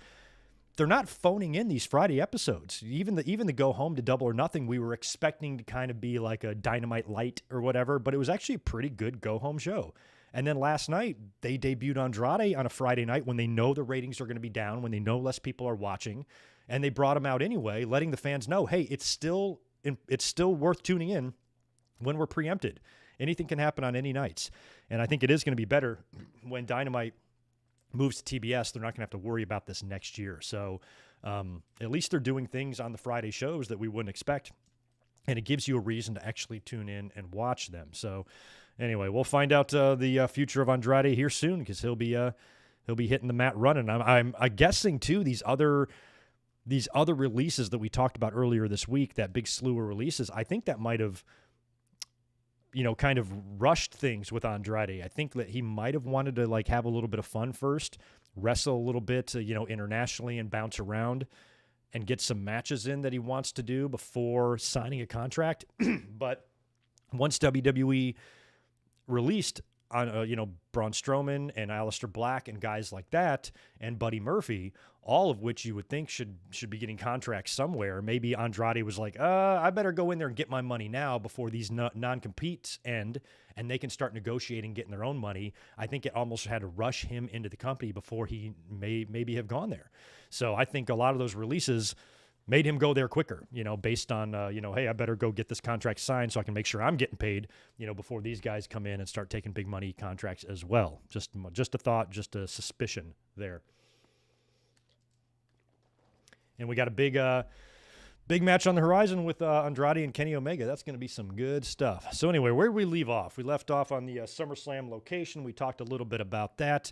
they're not phoning in these Friday episodes. Even the go home to Double or Nothing, we were expecting to kind of be like a Dynamite light or whatever, but it was actually a pretty good go home show. And then last night, they debuted Andrade on a Friday night when they know the ratings are going to be down, when they know less people are watching, and they brought him out anyway, letting the fans know, hey, it's still worth tuning in when we're preempted. Anything can happen on any nights. And I think it is going to be better when Dynamite moves to TBS. They're not going to have to worry about this next year. So at least they're doing things on the Friday shows that we wouldn't expect. And it gives you a reason to actually tune in and watch them. So anyway, we'll find out the future of Andrade here soon, because he'll be hitting the mat running. I'm guessing too, these other releases that we talked about earlier this week, that big slew of releases, I think that might have kind of rushed things with Andrade. I think that he might have wanted to have a little bit of fun first, wrestle a little bit, internationally and bounce around and get some matches in that he wants to do before signing a contract. But once WWE released on, Braun Strowman and Aleister Black and guys like that, and Buddy Murphy, all of which you would think should be getting contracts somewhere. Maybe Andrade was like, I better go in there and get my money now before these non-competes end, and they can start negotiating, getting their own money. I think it almost had to rush him into the company before he maybe have gone there. So I think a lot of those releases made him go there quicker, based on, hey, I better go get this contract signed so I can make sure I'm getting paid, before these guys come in and start taking big money contracts as well. Just a thought, just a suspicion there. And we got a big match on the horizon with Andrade and Kenny Omega. That's going to be some good stuff. So anyway, where did we leave off? We left off on the SummerSlam location. We talked a little bit about that.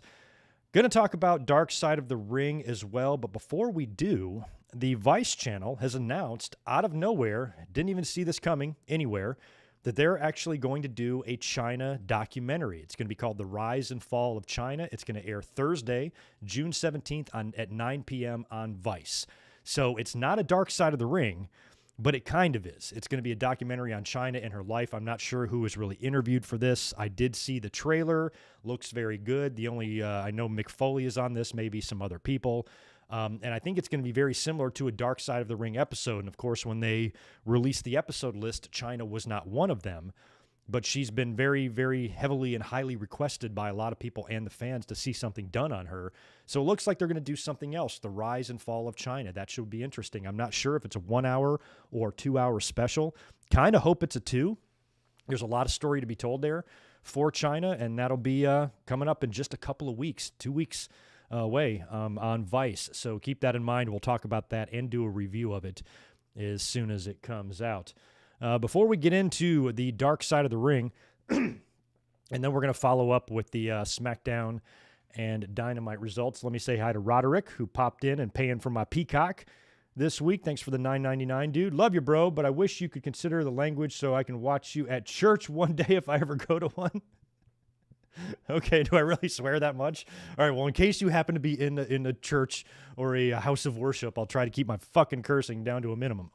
Going to talk about Dark Side of the Ring as well. But before we do, the Vice channel has announced out of nowhere, didn't even see this coming anywhere, that they're actually going to do a Chyna documentary. It's going to be called The Rise and Fall of Chyna. It's going to air Thursday, June 17th at 9 p.m. on Vice. So it's not a Dark Side of the Ring, but it kind of is. It's going to be a documentary on Chyna and her life. I'm not sure who was really interviewed for this. I did see the trailer. Looks very good. The only, I know Mick Foley is on this, maybe some other people. And I think it's going to be very similar to a Dark Side of the Ring episode. And, of course, when they released the episode list, Chyna was not one of them. But she's been very, very heavily and highly requested by a lot of people and the fans to see something done on her. So it looks like they're going to do something else, the rise and fall of Chyna. That should be interesting. I'm not sure if it's a 1 hour or 2 hour special. Kind of hope it's a 2. There's a lot of story to be told there for Chyna, and that'll be coming up in just a couple of weeks, 2 weeks away on Vice. So keep that in mind. We'll talk about that and do a review of it as soon as it comes out. Before we get into the Dark Side of the Ring, and then we're going to follow up with the Smackdown and Dynamite results, let me say hi to Roderick, who popped in and paying for my Peacock this week. Thanks for the $9.99, dude. Love you, bro, but I wish you could consider the language so I can watch you at church one day if I ever go to one. Okay, do I really swear that much? All right, well, in case you happen to be in a church or a house of worship, I'll try to keep my fucking cursing down to a minimum.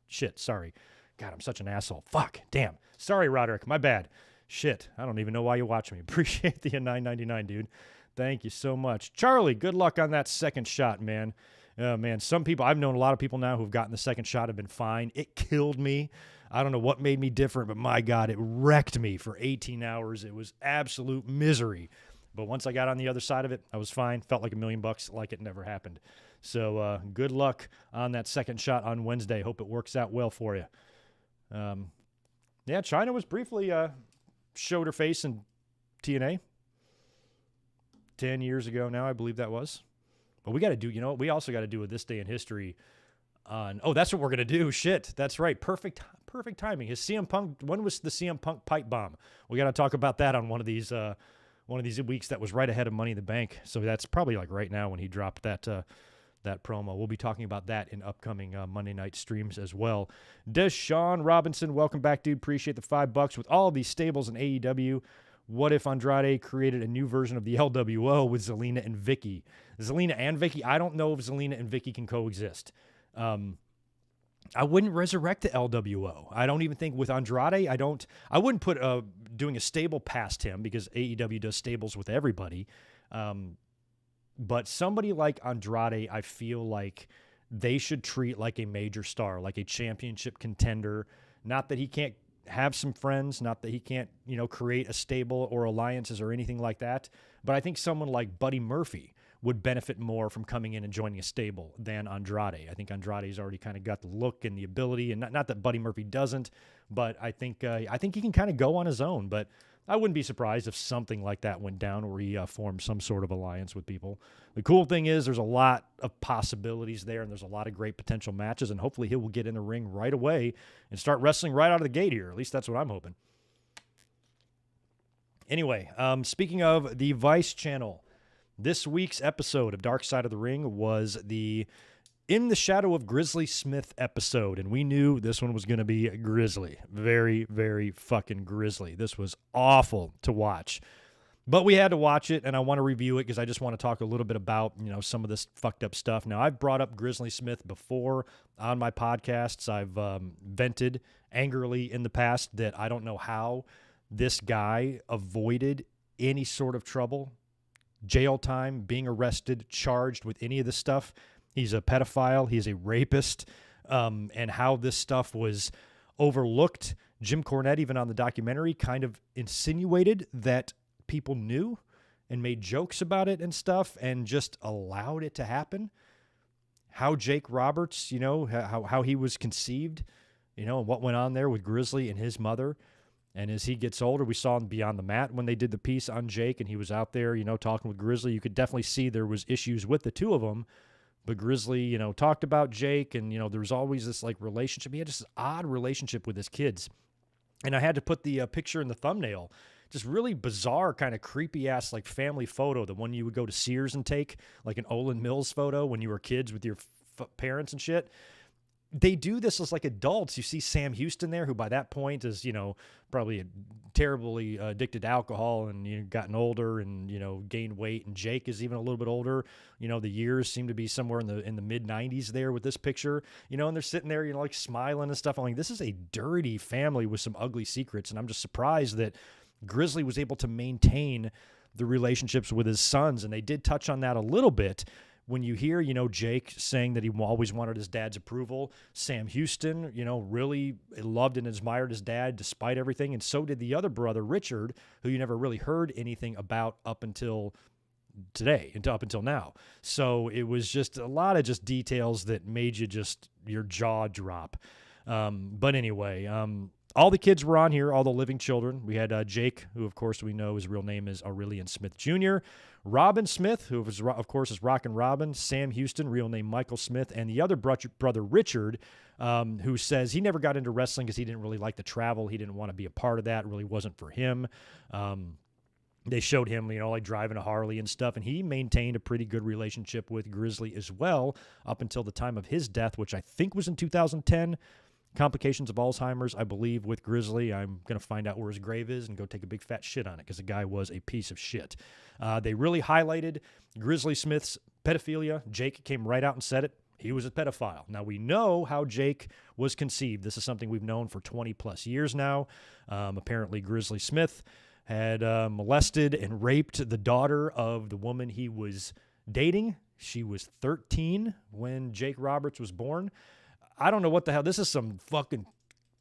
Shit, sorry. God, I'm such an asshole. Fuck, damn. Sorry, Roderick, my bad. Shit, I don't even know why you watch me. Appreciate the $9.99, dude. Thank you so much. Charlie, good luck on that second shot, man. Man, some people, I've known a lot of people now who've gotten the second shot have been fine. It killed me. I don't know what made me different, but my God, it wrecked me for 18 hours. It was absolute misery. But once I got on the other side of it, I was fine. Felt like $1 million, like it never happened. So good luck on that second shot on Wednesday. Hope it works out well for you. Yeah, Chyna was briefly showed her face in TNA 10 years ago now, I believe that was. But we got to do, we also got to do a This Day in History on, that's what we're going to do. Shit, that's right. Perfect timing. His CM Punk, when was the CM Punk pipe bomb? We got to talk about that on one of these weeks that was right ahead of Money in the Bank. So that's probably like right now when he dropped that promo. We'll be talking about that in upcoming Monday night streams as well. Deshaun Robinson, welcome back, dude. Appreciate the $5 with all these stables in AEW. What if Andrade created a new version of the LWO with Zelina and Vicky? Zelina and Vicky? I don't know if Zelina and Vicky can coexist. I wouldn't resurrect the LWO. I don't even think with Andrade, I wouldn't put doing a stable past him because AEW does stables with everybody. But somebody like Andrade, I feel like they should treat like a major star, like a championship contender. Not that he can't have some friends, not that he can't, create a stable or alliances or anything like that. But I think someone like Buddy Murphy would benefit more from coming in and joining a stable than Andrade. I think Andrade's already kind of got the look and the ability, and not that Buddy Murphy doesn't, but I think he can kind of go on his own. But I wouldn't be surprised if something like that went down or he formed some sort of alliance with people. The cool thing is there's a lot of possibilities there, and there's a lot of great potential matches, and hopefully he will get in the ring right away and start wrestling right out of the gate here. At least that's what I'm hoping. Anyway, speaking of the Vice channel, this week's episode of Dark Side of the Ring was the In the Shadow of Grizzly Smith episode, and we knew this one was going to be grisly. Very, very fucking grisly. This was awful to watch. But we had to watch it, and I want to review it because I just want to talk a little bit about, some of this fucked up stuff. Now, I've brought up Grizzly Smith before on my podcasts. I've vented angrily in the past that I don't know how this guy avoided any sort of trouble, jail time, being arrested, charged with any of this stuff. He's a pedophile. He's a rapist. And how this stuff was overlooked. Jim Cornette, even on the documentary, kind of insinuated that people knew and made jokes about it and stuff and just allowed it to happen. How Jake Roberts, how he was conceived, and what went on there with Grizzly and his mother. And as he gets older, we saw him Beyond the Mat when they did the piece on Jake, and he was out there, talking with Grizzly. You could definitely see there was issues with the two of them. But Grizzly, talked about Jake, and, there was always this, relationship. He had just this odd relationship with his kids. And I had to put the picture in the thumbnail. Just really bizarre, kind of creepy-ass, family photo. The one you would go to Sears and take, like an Olin Mills photo when you were kids with your parents and shit. They do this as, adults. You see Sam Houston there, who by that point is, probably terribly addicted to alcohol and, gotten older and, gained weight. And Jake is even a little bit older. The years seem to be somewhere in the mid-90s there with this picture. And they're sitting there, smiling and stuff. I'm like, this is a dirty family with some ugly secrets. And I'm just surprised that Grizzly was able to maintain the relationships with his sons. And they did touch on that a little bit when you hear, Jake saying that he always wanted his dad's approval, Sam Houston, really loved and admired his dad despite everything. And so did the other brother, Richard, who you never really heard anything about up until today, up until now. So it was just a lot of just details that made you just your jaw drop. But anyway, all the kids were on here, all the living children. We had Jake, who of course we know his real name is Aurelian Smith Jr., Robin Smith, who was, of course is Rockin' Robin, Sam Houston, real name Michael Smith, and the other brother Richard, who says he never got into wrestling because he didn't really like to travel. He didn't want to be a part of that. It really wasn't for him. They showed him, like driving a Harley and stuff, and he maintained a pretty good relationship with Grizzly as well up until the time of his death, which I think was in 2010. Complications of Alzheimer's, I believe, with Grizzly. I'm going to find out where his grave is and go take a big fat shit on it because the guy was a piece of shit. They really highlighted Grizzly Smith's pedophilia. Jake came right out and said it. He was a pedophile. Now, we know how Jake was conceived. This is something we've known for 20-plus years now. Apparently, Grizzly Smith had molested and raped the daughter of the woman he was dating. She was 13 when Jake Roberts was born. I don't know what the hell. This is some fucking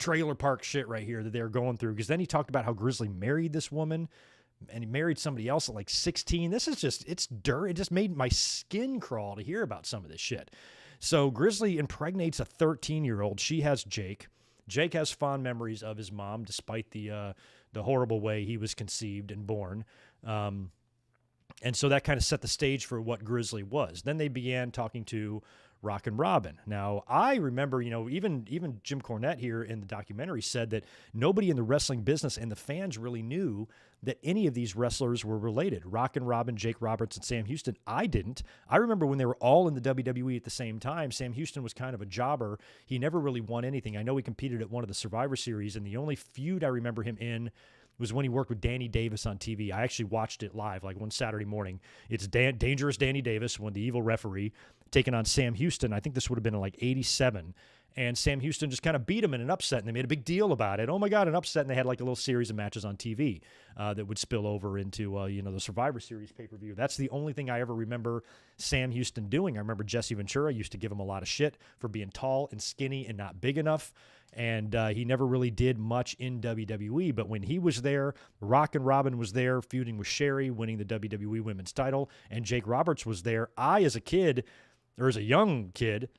trailer park shit right here that they're going through. Because then he talked about how Grizzly married this woman and he married somebody else at like 16. This is just, it's dirt. It just made my skin crawl to hear about some of this shit. So Grizzly impregnates a 13-year-old. She has Jake. Jake has fond memories of his mom, despite the horrible way he was conceived and born. And so that kind of set the stage for what Grizzly was. Then they began talking to Rockin' Robin. Now, I remember, even Jim Cornette here in the documentary said that nobody in the wrestling business and the fans really knew that any of these wrestlers were related. Rockin' Robin, Jake Roberts, and Sam Houston. I didn't. I remember when they were all in the WWE at the same time, Sam Houston was kind of a jobber. He never really won anything. I know he competed at one of the Survivor Series, and the only feud I remember him in was when he worked with Danny Davis on TV. I actually watched it live, like one Saturday morning. It's Dangerous Danny Davis, the evil referee, taking on Sam Houston. I think this would have been in like 87. And Sam Houston just kind of beat him in an upset, and they made a big deal about it. Oh, my God, an upset. And they had like a little series of matches on TV that would spill over into, the Survivor Series pay-per-view. That's the only thing I ever remember Sam Houston doing. I remember Jesse Ventura used to give him a lot of shit for being tall and skinny and not big enough. And he never really did much in WWE. But when he was there, Rockin' Robin was there, feuding with Sherry, winning the WWE Women's title, and Jake Roberts was there. I, as a young kid,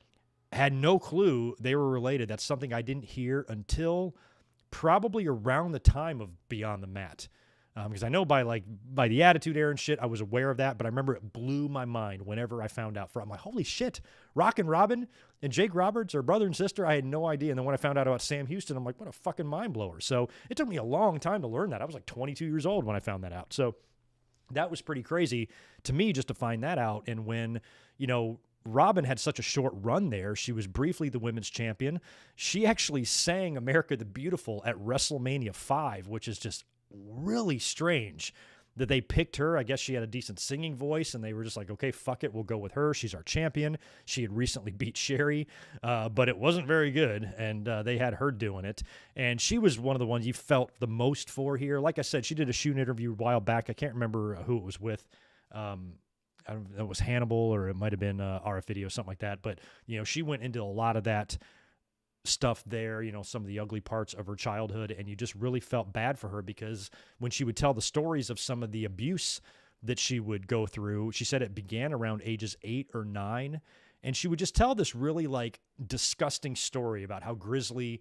had no clue they were related. That's something I didn't hear until probably around the time of Beyond the Mat. Because I know by the Attitude Era and shit, I was aware of that, but I remember it blew my mind whenever I found out. I'm like, holy shit, Rockin' Robin and Jake Roberts are brother and sister? I had no idea. And then when I found out about Sam Houston, I'm like, what a fucking mind blower. So it took me a long time to learn that. I was like 22 years old when I found that out. So that was pretty crazy to me just to find that out. And when, Robin had such a short run there. She was briefly the women's champion. She actually sang America the Beautiful at WrestleMania 5, which is just really strange that they picked her. I guess she had a decent singing voice, and they were just like, okay, fuck it, we'll go with her. She's our champion. She had recently beat Sherry, but it wasn't very good, and they had her doing it. And she was one of the ones you felt the most for here. Like I said, she did a shoot interview a while back. I can't remember who it was with. I don't know, it was Hannibal, or it might have been RF Video, something like that. But, she went into a lot of that stuff there, some of the ugly parts of her childhood, and you just really felt bad for her because when she would tell the stories of some of the abuse that she would go through, she said it began around ages 8 or 9, and she would just tell this really, disgusting story about how Grizzly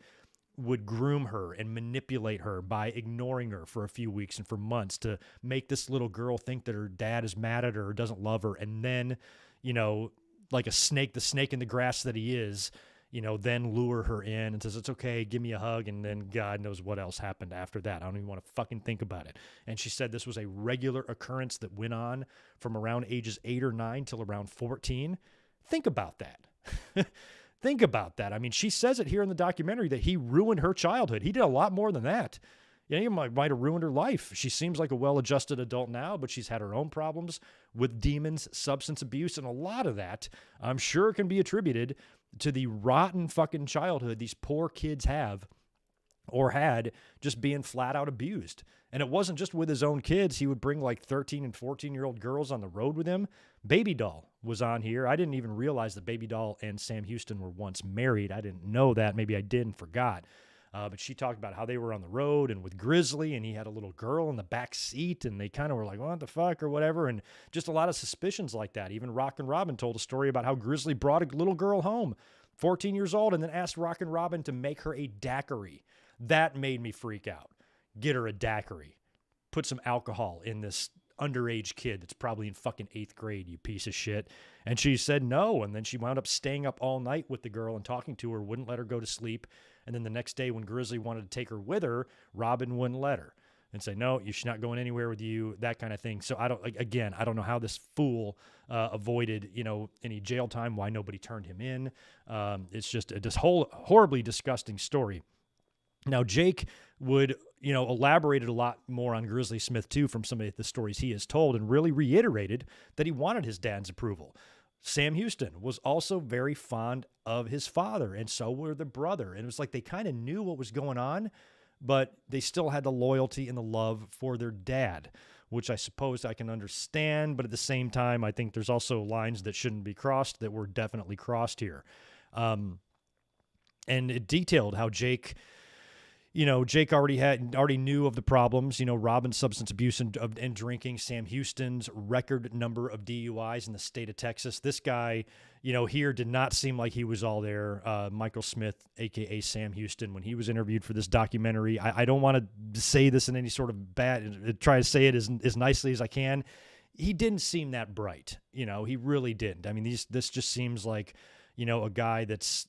would groom her and manipulate her by ignoring her for a few weeks and for months to make this little girl think that her dad is mad at her or doesn't love her. And then, like the snake in the grass that he is, then lure her in and says, it's okay, give me a hug. And then God knows what else happened after that. I don't even want to fucking think about it. And she said this was a regular occurrence that went on from around ages 8 or 9 till around 14. Think about that. Think about that. I mean, she says it here in the documentary that he ruined her childhood. He did a lot more than that. Yeah, he might have ruined her life. She seems like a well-adjusted adult now, but she's had her own problems with demons, substance abuse, and a lot of that, I'm sure, can be attributed to the rotten fucking childhood these poor kids have or had, just being flat out abused. And it wasn't just with his own kids. He would bring like 13 and 14-year-old girls on the road with him. Baby Doll was on here. I didn't even realize that Baby Doll and Sam Houston were once married. I didn't know that. Maybe I did and forgot. But she talked about how they were on the road and with Grizzly, and he had a little girl in the back seat, and they kind of were like, what the fuck, or whatever, and just a lot of suspicions like that. Even Rockin' Robin told a story about how Grizzly brought a little girl home, 14 years old, and then asked Rockin' Robin to make her a daiquiri. That made me freak out. Get her a daiquiri. Put some alcohol in this underage kid that's probably in fucking 8th grade, you piece of shit. And she said no, and then she wound up staying up all night with the girl and talking to her, wouldn't let her go to sleep. And then the next day when Grizzly wanted to take her with her, Robin wouldn't let her and say, no, she's not going anywhere with you, that kind of thing. So I don't know how this fool avoided, any jail time, why nobody turned him in. It's just this whole horribly disgusting story. Now, Jake would, elaborated a lot more on Grizzly Smith, too, from some of the stories he has told, and really reiterated that he wanted his dad's approval. Sam Houston was also very fond of his father, and so were the brother. And it was like they kind of knew what was going on, but they still had the loyalty and the love for their dad, which I suppose I can understand. But at the same time, I think there's also lines that shouldn't be crossed that were definitely crossed here. And it detailed how Jake already knew of the problems, Robin's substance abuse and drinking, Sam Houston's record number of DUIs in the state of Texas. This guy, here did not seem like he was all there. Michael Smith, a.k.a. Sam Houston, when he was interviewed for this documentary, I don't want to say this in any sort of try to say it as nicely as I can. He didn't seem that bright. He really didn't. I mean, this just seems like, a guy that's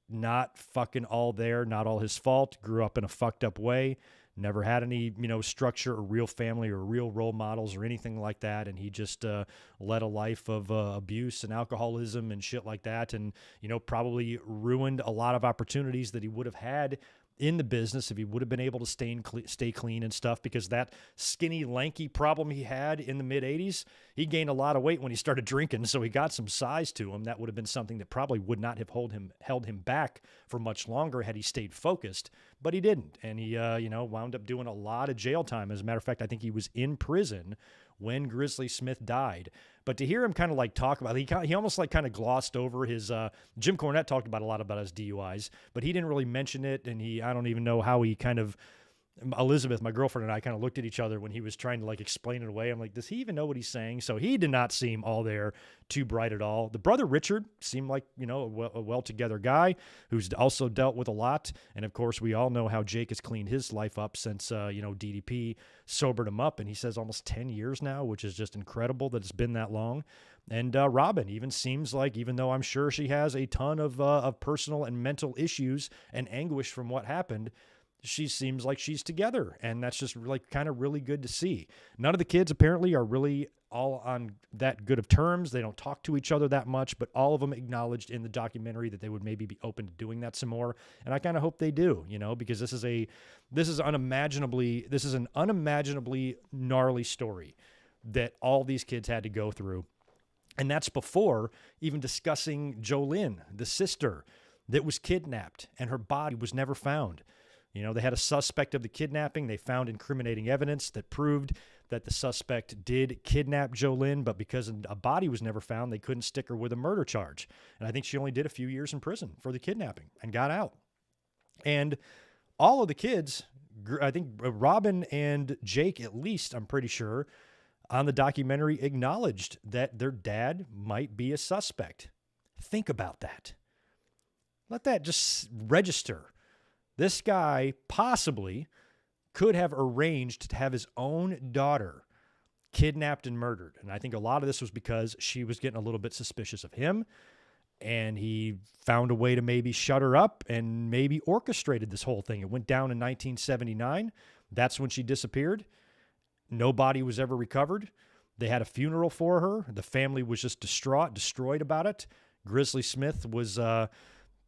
not fucking all there, not all his fault, grew up in a fucked up way, never had any, structure or real family or real role models or anything like that. And he just led a life of abuse and alcoholism and shit like that. And, probably ruined a lot of opportunities that he would have had in the business if he would have been able to stay clean and stuff, because that skinny, lanky problem he had in the mid-'80s, he gained a lot of weight when he started drinking, so he got some size to him. That would have been something that probably would not have held him back for much longer had he stayed focused, but he didn't. And he, wound up doing a lot of jail time. As a matter of fact, I think he was in prison when Grizzly Smith died. But to hear him kind of like talk about it, he almost like kind of glossed over his, Jim Cornette talked about a lot about his DUIs, but he didn't really mention it. And I don't even know how he kind of, Elizabeth, my girlfriend, and I kind of looked at each other when he was trying to like explain it away. I'm like, does he even know what he's saying? So he did not seem all there too bright at all. The brother Richard seemed like, a well-together guy who's also dealt with a lot. And of course, we all know how Jake has cleaned his life up since, DDP sobered him up. And he says almost 10 years now, which is just incredible that it's been that long. And Robin even seems like, even though I'm sure she has a ton of personal and mental issues and anguish from what happened, she seems like she's together, and that's just like kind of really good to see. None of the kids apparently are really all on that good of terms. They don't talk to each other that much, but all of them acknowledged in the documentary that they would maybe be open to doing that some more. And I kind of hope they do, because this is an unimaginably gnarly story that all these kids had to go through. And that's before even discussing Jolynn, the sister that was kidnapped and her body was never found. They had a suspect of the kidnapping. They found incriminating evidence that proved that the suspect did kidnap Jolynn, but because a body was never found, they couldn't stick her with a murder charge. And I think she only did a few years in prison for the kidnapping and got out. And all of the kids, I think Robin and Jake, at least, I'm pretty sure, on the documentary acknowledged that their dad might be a suspect. Think about that. Let that just register. This guy possibly could have arranged to have his own daughter kidnapped and murdered. And I think a lot of this was because she was getting a little bit suspicious of him, and he found a way to maybe shut her up and maybe orchestrated this whole thing. It went down in 1979. That's when she disappeared. No body was ever recovered. They had a funeral for her. The family was just destroyed about it. Grizzly Smith was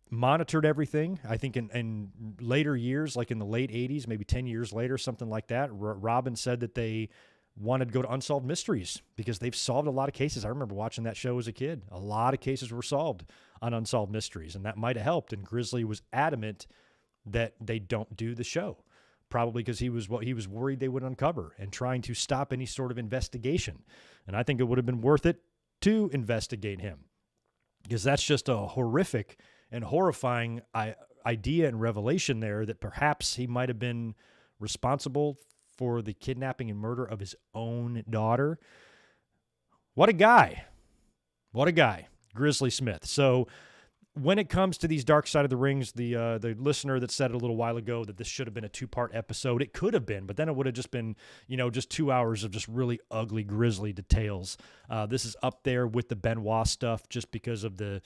monitored everything. I think in later years, like in the late 80s, maybe 10 years later, something like that, Robin said that they wanted to go to Unsolved Mysteries because they've solved a lot of cases. I remember watching that show as a kid. A lot of cases were solved on Unsolved Mysteries, and that might have helped. And Grizzly was adamant that they don't do the show. Probably because he was worried they would uncover and trying to stop any sort of investigation. And I think it would have been worth it to investigate him, because that's just a horrific and horrifying idea and revelation there, that perhaps he might have been responsible for the kidnapping and murder of his own daughter. What a guy. What a guy. Grizzly Smith. So when it comes to these Dark Side of the Rings, the listener that said a little while ago that this should have been a 2-part episode, it could have been, but then it would have just been, just 2 hours of just really ugly, grisly details. This is up there with the Benoit stuff just because of the,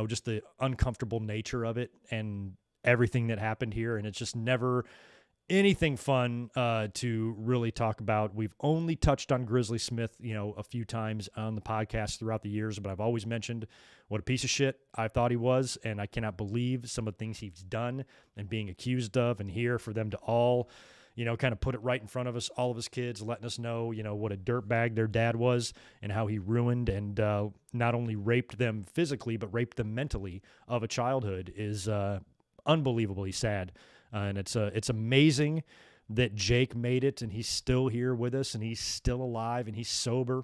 just the uncomfortable nature of it and everything that happened here. And it's just never anything fun to really talk about. We've only touched on Grizzly Smith, a few times on the podcast throughout the years, but I've always mentioned what a piece of shit I thought he was, and I cannot believe some of the things he's done and being accused of, and here for them to all, kind of put it right in front of us, all of his kids, letting us know, what a dirtbag their dad was and how he ruined and not only raped them physically, but raped them mentally of a childhood is unbelievably sad. And it's amazing that Jake made it, and he's still here with us, and he's still alive, and he's sober,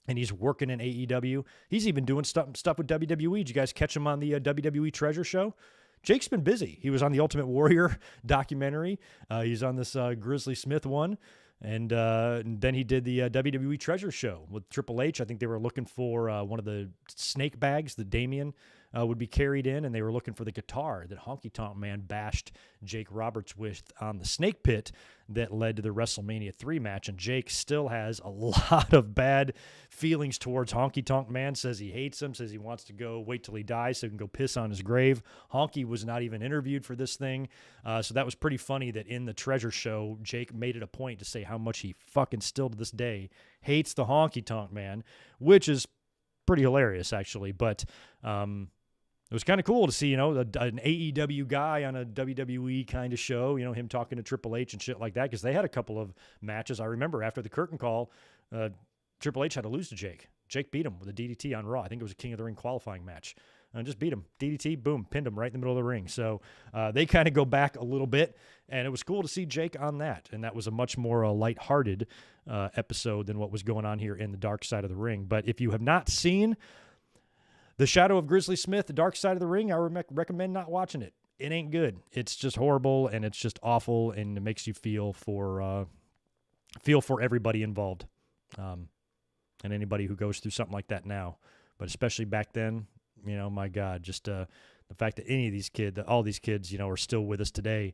and he's working in AEW. He's even doing stuff with WWE. Did you guys catch him on the WWE Treasure Show? Jake's been busy. He was on the Ultimate Warrior documentary. He's on this Grizzly Smith one. And then he did the WWE Treasure Show with Triple H. I think they were looking for one of the snake bags that Damien would be carried in, and they were looking for the guitar that Honky Tonk Man bashed Jake Roberts with on the Snake Pit that led to the WrestleMania 3 match. And Jake still has a lot of bad feelings towards Honky Tonk Man, says he hates him, says he wants to go wait till he dies so he can go piss on his grave. Honky was not even interviewed for this thing. So that was pretty funny that in the Treasure Show, Jake made it a point to say how much he fucking still to this day hates the Honky Tonk Man, which is pretty hilarious, actually. But it was kind of cool to see, an AEW guy on a WWE kind of show, him talking to Triple H and shit like that, because they had a couple of matches. I remember after the curtain call, Triple H had to lose to Jake. Jake beat him with a DDT on Raw. I think it was a King of the Ring qualifying match. Just beat him. DDT, boom, pinned him right in the middle of the ring. So they kind of go back a little bit, and it was cool to see Jake on that. And that was a much more lighthearted episode than what was going on here in the Dark Side of the Ring. But if you have not seen The Shadow of Grizzly Smith, The Dark Side of the Ring, I recommend not watching it. It ain't good. It's just horrible, and it's just awful, and it makes you feel for everybody involved, and anybody who goes through something like that now. But especially back then, my God, just the fact that all these kids, are still with us today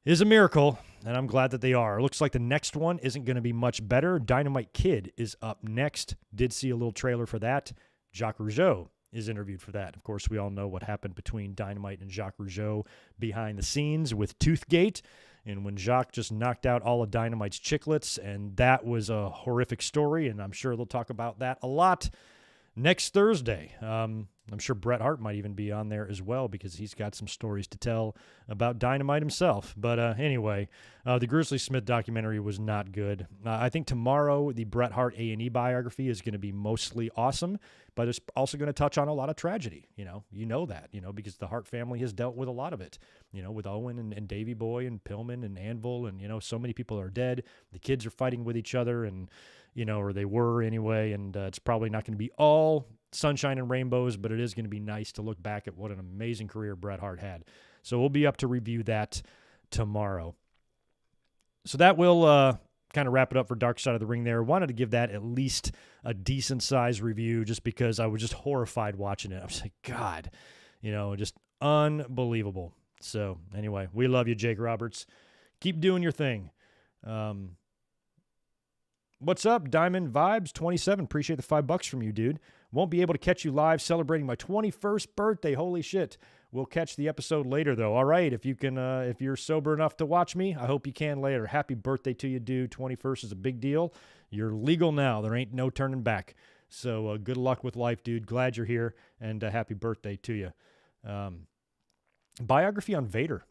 is a miracle, and I'm glad that they are. It looks like the next one isn't going to be much better. Dynamite Kid is up next. Did see a little trailer for that. Jacques Rougeau is interviewed for that. Of course, we all know what happened between Dynamite and Jacques Rougeau behind the scenes with Toothgate, and when Jacques just knocked out all of Dynamite's chiclets, and that was a horrific story, and I'm sure they'll talk about that a lot next Thursday. I'm sure Bret Hart might even be on there as well, because he's got some stories to tell about Dynamite himself. But anyway, the Grizzly Smith documentary was not good. I think tomorrow the Bret Hart A&E biography is going to be mostly awesome, but it's also going to touch on a lot of tragedy. That, because the Hart family has dealt with a lot of it, with Owen and Davey Boy and Pillman and Anvil, and, so many people are dead. The kids are fighting with each other, and, or they were anyway, and it's probably not going to be all sunshine and rainbows, but it is going to be nice to look back at what an amazing career Bret Hart had. So we'll be up to review that tomorrow. So that will kind of wrap it up for Dark Side of the Ring there. Wanted to give that at least a decent size review just because I was just horrified watching it. I was like, God, just unbelievable. So anyway, we love you, Jake Roberts. Keep doing your thing. What's up, Diamond Vibes 27? Appreciate the $5 from you, dude. Won't be able to catch you live celebrating my 21st birthday. Holy shit. We'll catch the episode later, though. All right, if you're sober enough to watch me, I hope you can later. Happy birthday to you, dude. 21st is a big deal. You're legal now. There ain't no turning back. So good luck with life, dude. Glad you're here, and happy birthday to you. Biography on Vader.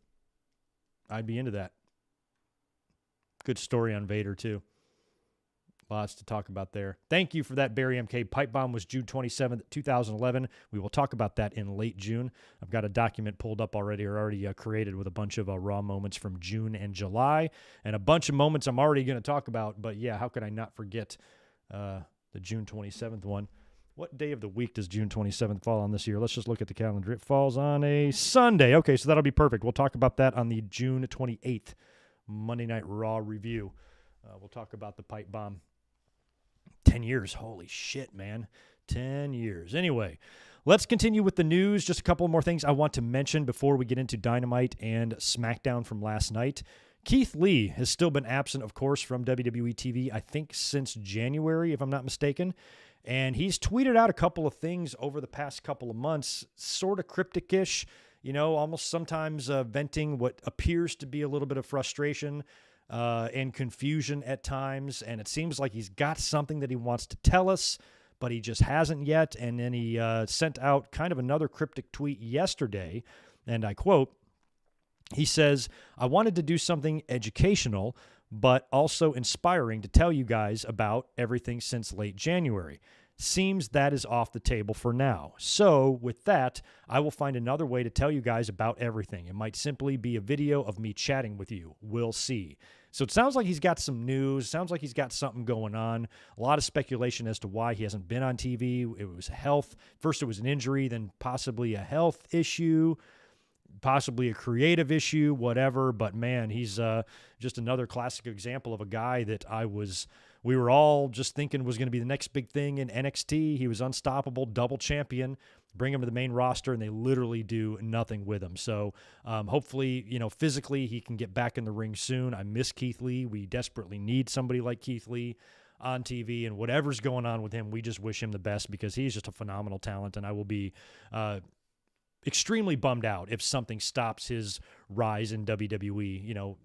I'd be into that. Good story on Vader, too. Lots to talk about there. Thank you for that, Barry MK. Pipe Bomb was June 27th, 2011. We will talk about that in late June. I've got a document pulled up already, created with a bunch of Raw moments from June and July, and a bunch of moments I'm already going to talk about. But yeah, how could I not forget the June 27th one? What day of the week does June 27th fall on this year? Let's just look at the calendar. It falls on a Sunday. Okay, so that'll be perfect. We'll talk about that on the June 28th Monday Night Raw review. We'll talk about the Pipe Bomb. 10 years. Holy shit, man. 10 years. Anyway, let's continue with the news. Just a couple more things I want to mention before we get into Dynamite and Smackdown from last night. Keith Lee has still been absent, of course, from WWE TV, I think since January, if I'm not mistaken. And he's tweeted out a couple of things over the past couple of months, sort of cryptic-ish, almost sometimes venting what appears to be a little bit of frustration and confusion at times, and it seems like he's got something that he wants to tell us, but he just hasn't yet. And then he sent out kind of another cryptic tweet yesterday, and I quote, he says, "I wanted to do something educational, but also inspiring to tell you guys about everything since late January. Seems that is off the table for now. So with that, I will find another way to tell you guys about everything. It might simply be a video of me chatting with you. We'll see." So it sounds like he's got some news. Sounds like he's got something going on. A lot of speculation as to why he hasn't been on TV. It was health. First it was an injury, then possibly a health issue, possibly a creative issue, whatever. But man, he's just another classic example of a guy that we were all just thinking was going to be the next big thing in NXT. He was unstoppable, double champion. Bring him to the main roster, and they literally do nothing with him. So hopefully, physically he can get back in the ring soon. I miss Keith Lee. We desperately need somebody like Keith Lee on TV, and whatever's going on with him, we just wish him the best because he's just a phenomenal talent, and I will be extremely bummed out if something stops his rise in WWE,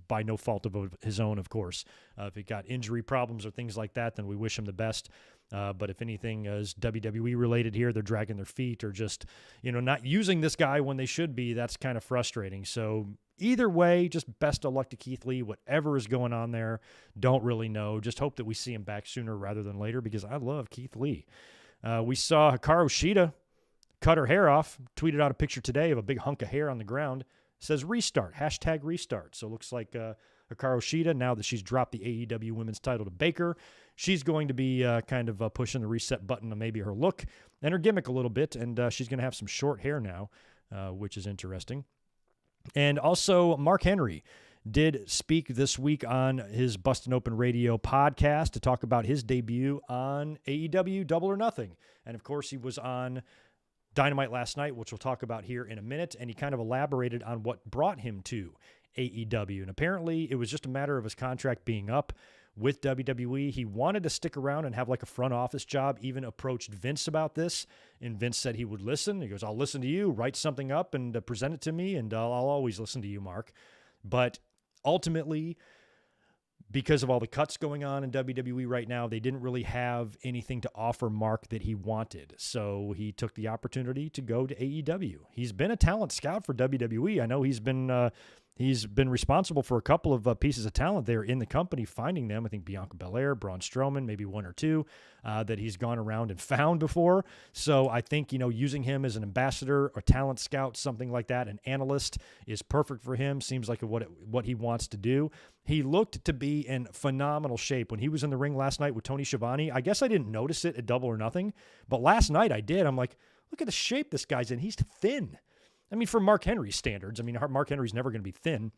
by no fault of his own, of course. If he got injury problems or things like that, then we wish him the best. But if anything is WWE related here, they're dragging their feet or just, not using this guy when they should be, that's kind of frustrating. So either way, just best of luck to Keith Lee. Whatever is going on there, don't really know. Just hope that we see him back sooner rather than later because I love Keith Lee. We saw Hikaru Shida cut her hair off, tweeted out a picture today of a big hunk of hair on the ground. Says restart, #restart. So it looks like Hikaru Shida, now that she's dropped the AEW women's title to Baker, she's going to be kind of pushing the reset button on maybe her look and her gimmick a little bit, and she's going to have some short hair now, which is interesting. And also, Mark Henry did speak this week on his Bustin' Open Radio podcast to talk about his debut on AEW Double or Nothing. And, of course, he was on Dynamite last night, which we'll talk about here in a minute, and he kind of elaborated on what brought him to AEW. And apparently it was just a matter of his contract being up with WWE. He wanted to stick around and have like a front office job, even approached Vince about this, and Vince said he would listen. He goes, "I'll listen to you, write something up and present it to me, and I'll always listen to you, Mark." But ultimately, because of all the cuts going on in WWE right now, they didn't really have anything to offer Mark that he wanted. So he took the opportunity to go to AEW. He's been a talent scout for WWE. I know he's been responsible for a couple of pieces of talent there in the company, finding them. I think Bianca Belair, Braun Strowman, maybe one or two that he's gone around and found before. So I think, using him as an ambassador or talent scout, something like that, an analyst is perfect for him. Seems like what he wants to do. He looked to be in phenomenal shape when he was in the ring last night with Tony Schiavone. I guess I didn't notice it at Double or Nothing, but last night I did. I'm like, look at the shape this guy's in. He's thin. I mean, for Mark Henry's standards, Mark Henry's never going to be thin,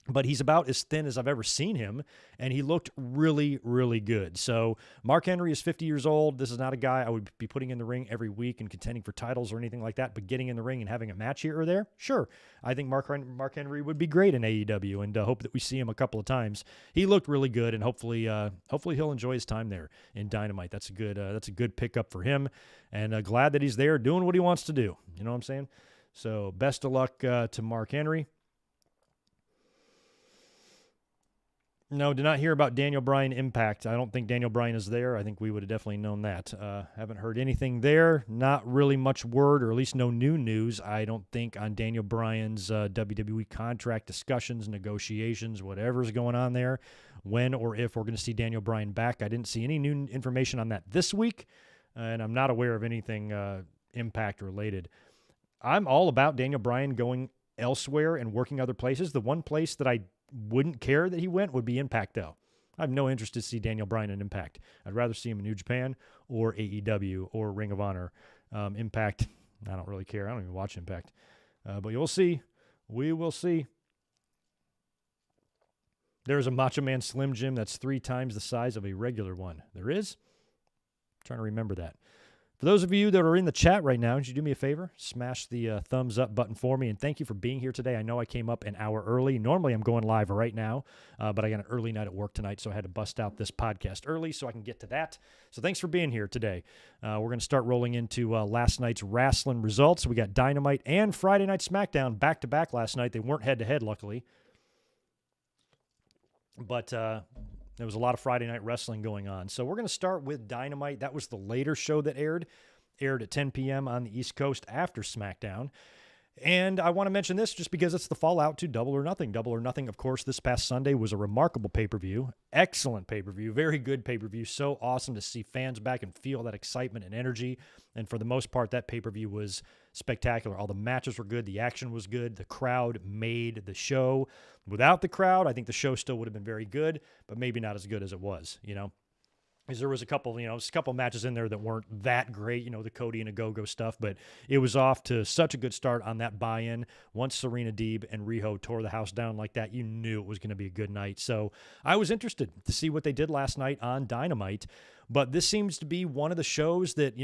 but he's about as thin as I've ever seen him, and he looked really, really good. So Mark Henry is 50 years old. This is not a guy I would be putting in the ring every week and contending for titles or anything like that, but getting in the ring and having a match here or there, sure. I think Mark Henry would be great in AEW, and hope that we see him a couple of times. He looked really good, and hopefully he'll enjoy his time there in Dynamite. That's a good pickup for him, and glad that he's there doing what he wants to do. You know what I'm saying? So best of luck to Mark Henry. No, did not hear about Daniel Bryan Impact. I don't think Daniel Bryan is there. I think we would have definitely known that. Haven't heard anything there. Not really much word, or at least no new news, I don't think, on Daniel Bryan's WWE contract discussions, negotiations, whatever's going on there. when or if we're going to see Daniel Bryan back. I didn't see any new information on that this week, and I'm not aware of anything Impact related. I'm all about Daniel Bryan going elsewhere and working other places. The one place that I wouldn't care that he went would be Impact, though. I have no interest to see Daniel Bryan in Impact. I'd rather see him in New Japan or AEW or Ring of Honor. Impact, I don't really care. I don't even watch Impact. But you'll see. We will see. There's a Macho Man Slim Jim that's 3 times the size of a regular one. There is? I'm trying to remember that. For those of you that are in the chat right now, would you do me a favor? Smash the thumbs up button for me, and thank you for being here today. I know I came up an hour early. Normally I'm going live right now, but I got an early night at work tonight, so I had to bust out this podcast early so I can get to that. So thanks for being here today. We're going to start rolling into last night's wrestling results. We got Dynamite and Friday Night Smackdown back-to-back last night. They weren't head-to-head, luckily. But there was a lot of Friday night wrestling going on. So we're going to start with Dynamite. That was the later show that aired at 10 p.m. on the East Coast after SmackDown. And I want to mention this just because it's the fallout to Double or Nothing. Double or Nothing, of course, this past Sunday was a remarkable pay-per-view. Excellent pay-per-view. Very good pay-per-view. So awesome to see fans back and feel that excitement and energy. And for the most part, that pay-per-view was spectacular. All the matches were good. The action was good. The crowd made the show. Without the crowd, I think the show still would have been very good, but maybe not as good as it was, Because there was a couple matches in there that weren't that great, the Cody and Ogogo stuff, but it was off to such a good start on that buy-in. Once Serena Deeb and Riho tore the house down like that, you knew it was going to be a good night. So I was interested to see what they did last night on Dynamite, but this seems to be one of the shows that,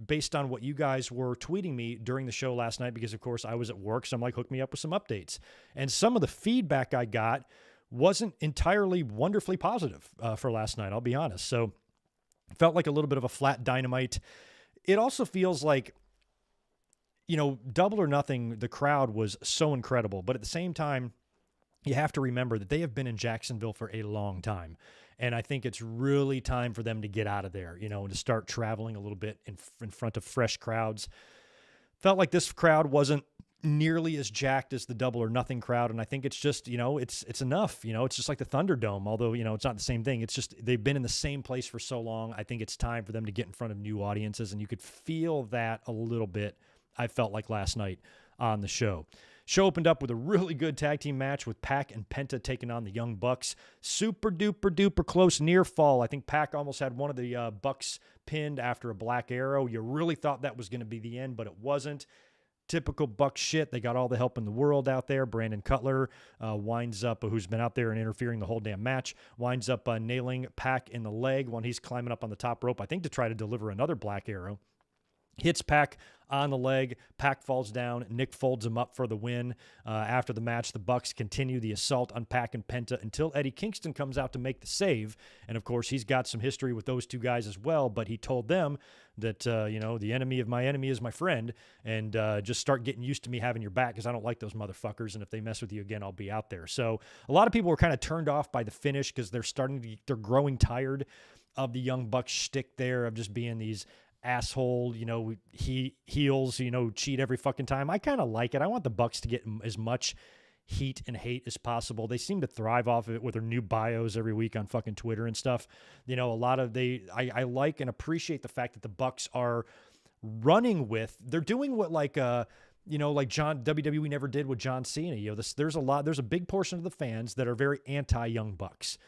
based on what you guys were tweeting me during the show last night, because of course I was at work, so I'm like, hook me up with some updates. And some of the feedback I got wasn't entirely wonderfully positive for last night, I'll be honest. So felt like a little bit of a flat Dynamite. It also feels like, Double or Nothing, the crowd was so incredible. But at the same time, you have to remember that they have been in Jacksonville for a long time. And I think it's really time for them to get out of there, to start traveling a little bit in front of fresh crowds. Felt like this crowd wasn't nearly as jacked as the Double or Nothing crowd, and I think it's just, it's enough. It's just like the Thunderdome, although, it's not the same thing. It's just they've been in the same place for so long. I think it's time for them to get in front of new audiences, and you could feel that a little bit, I felt like last night on the show. Show opened up with a really good tag team match with Pac and Penta taking on the Young Bucks. Super duper duper close near fall. I think Pac almost had one of the Bucks pinned after a Black Arrow. You really thought that was going to be the end, but it wasn't. Typical Buck shit. They got all the help in the world out there. Brandon Cutler winds up, who's been out there and interfering the whole damn match, winds up nailing Pac in the leg when he's climbing up on the top rope, I think to try to deliver another Black Arrow. Hits Pac on the leg. Pac falls down. Nick folds him up for the win. After the match, the Bucks continue the assault on Pac and Penta until Eddie Kingston comes out to make the save. And, of course, he's got some history with those two guys as well, but he told them that, the enemy of my enemy is my friend, and just start getting used to me having your back because I don't like those motherfuckers, and if they mess with you again, I'll be out there. So a lot of people were kind of turned off by the finish because they're growing tired of the Young Bucks shtick there of just being these asshole, heels, cheat every fucking time. I kind of like it. I want the Bucks to get as much heat and hate as possible. They seem to thrive off of it with their new bios every week on fucking Twitter and stuff. I like and appreciate the fact that the Bucks are running with, they're doing what like WWE never did with John Cena. There's a big portion of the fans that are very anti Young Bucks,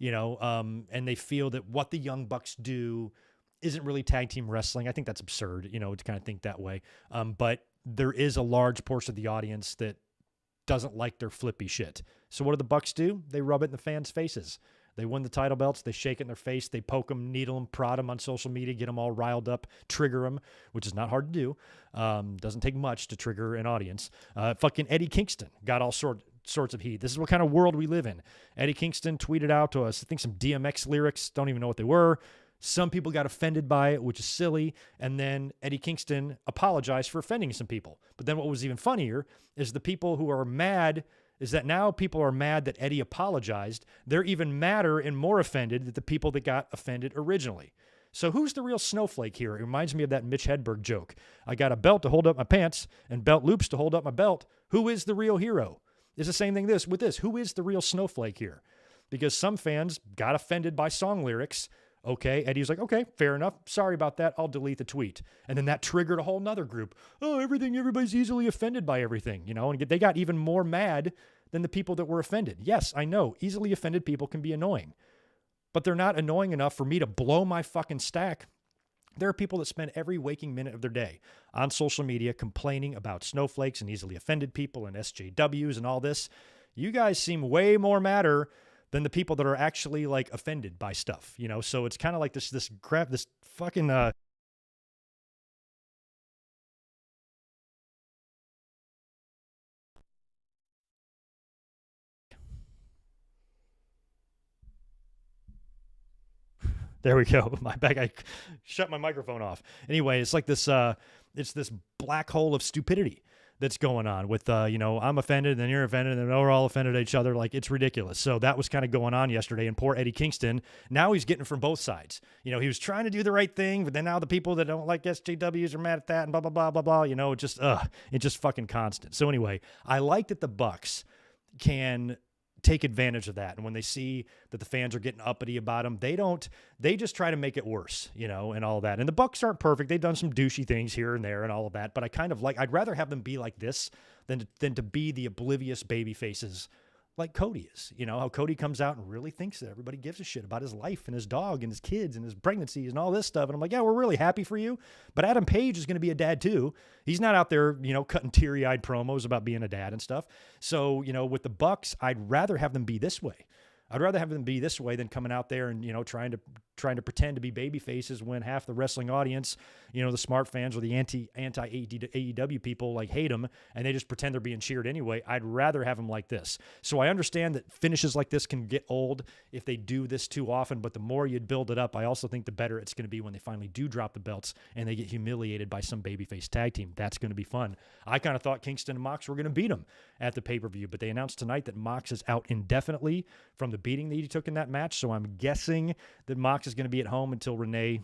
and they feel that what the Young Bucks do isn't really tag team wrestling. I think that's absurd, to kind of think that way. But there is a large portion of the audience that doesn't like their flippy shit. So what do the Bucks do? They rub it in the fans' faces. They win the title belts. They shake it in their face. They poke them, needle them, prod them on social media, get them all riled up, trigger them, which is not hard to do. Doesn't take much to trigger an audience. Fucking Eddie Kingston got all sorts of heat. This is what kind of world we live in. Eddie Kingston tweeted out to us, I think some DMX lyrics, don't even know what they were. Some people got offended by it, which is silly, and then Eddie Kingston apologized for offending some people. But then what was even funnier is the people who are mad is that now people are mad that Eddie apologized. They're even madder and more offended than the people that got offended originally. So who's the real snowflake here? It reminds me of that Mitch Hedberg joke. I got a belt to hold up my pants and belt loops to hold up my belt. Who is the real hero? It's the same thing with this. Who is the real snowflake here? because some fans got offended by song lyrics. Okay. Eddie's like, okay, fair enough. Sorry about that. I'll delete the tweet. And then that triggered a whole nother group. Oh, everybody's easily offended by everything, and they got even more mad than the people that were offended. Yes, I know easily offended people can be annoying, but they're not annoying enough for me to blow my fucking stack. There are people that spend every waking minute of their day on social media complaining about snowflakes and easily offended people and SJWs and all this. You guys seem way more madder than the people that are actually like offended by stuff, So it's kind of like this crap, this fucking There we go. My bag. I shut my microphone off. Anyway, it's like this. It's this black hole of stupidity that's going on with, I'm offended, and then you're offended, and then we're all offended at each other. Like, it's ridiculous. So that was kind of going on yesterday. And poor Eddie Kingston, now he's getting from both sides. He was trying to do the right thing, but then now the people that don't like SJWs are mad at that, and blah blah blah blah blah. It's just fucking constant. So anyway, I like that the Bucks can take advantage of that. And when they see that the fans are getting uppity about them, they just try to make it worse, and all of that. And the Bucks aren't perfect. They've done some douchey things here and there and all of that, but I'd rather have them be like this than to be the oblivious baby faces like Cody is. How Cody comes out and really thinks that everybody gives a shit about his life and his dog and his kids and his pregnancies and all this stuff. And I'm like, yeah, we're really happy for you. But Adam Page is going to be a dad too. He's not out there, cutting teary-eyed promos about being a dad and stuff. So, with the Bucks, I'd rather have them be this way. I'd rather have them be this way than coming out there and, trying to pretend to be baby faces when half the wrestling audience, the smart fans or the anti-AEW people like hate them and they just pretend they're being cheered anyway. I'd rather have them like this. So I understand that finishes like this can get old if they do this too often, but the more you build it up, I also think the better it's going to be when they finally do drop the belts and they get humiliated by some babyface tag team. That's going to be fun. I kind of thought Kingston and Mox were going to beat them at the pay-per-view, but they announced tonight that Mox is out indefinitely from the beating that he took in that match. So I'm guessing that Mox is going to be at home until Renee,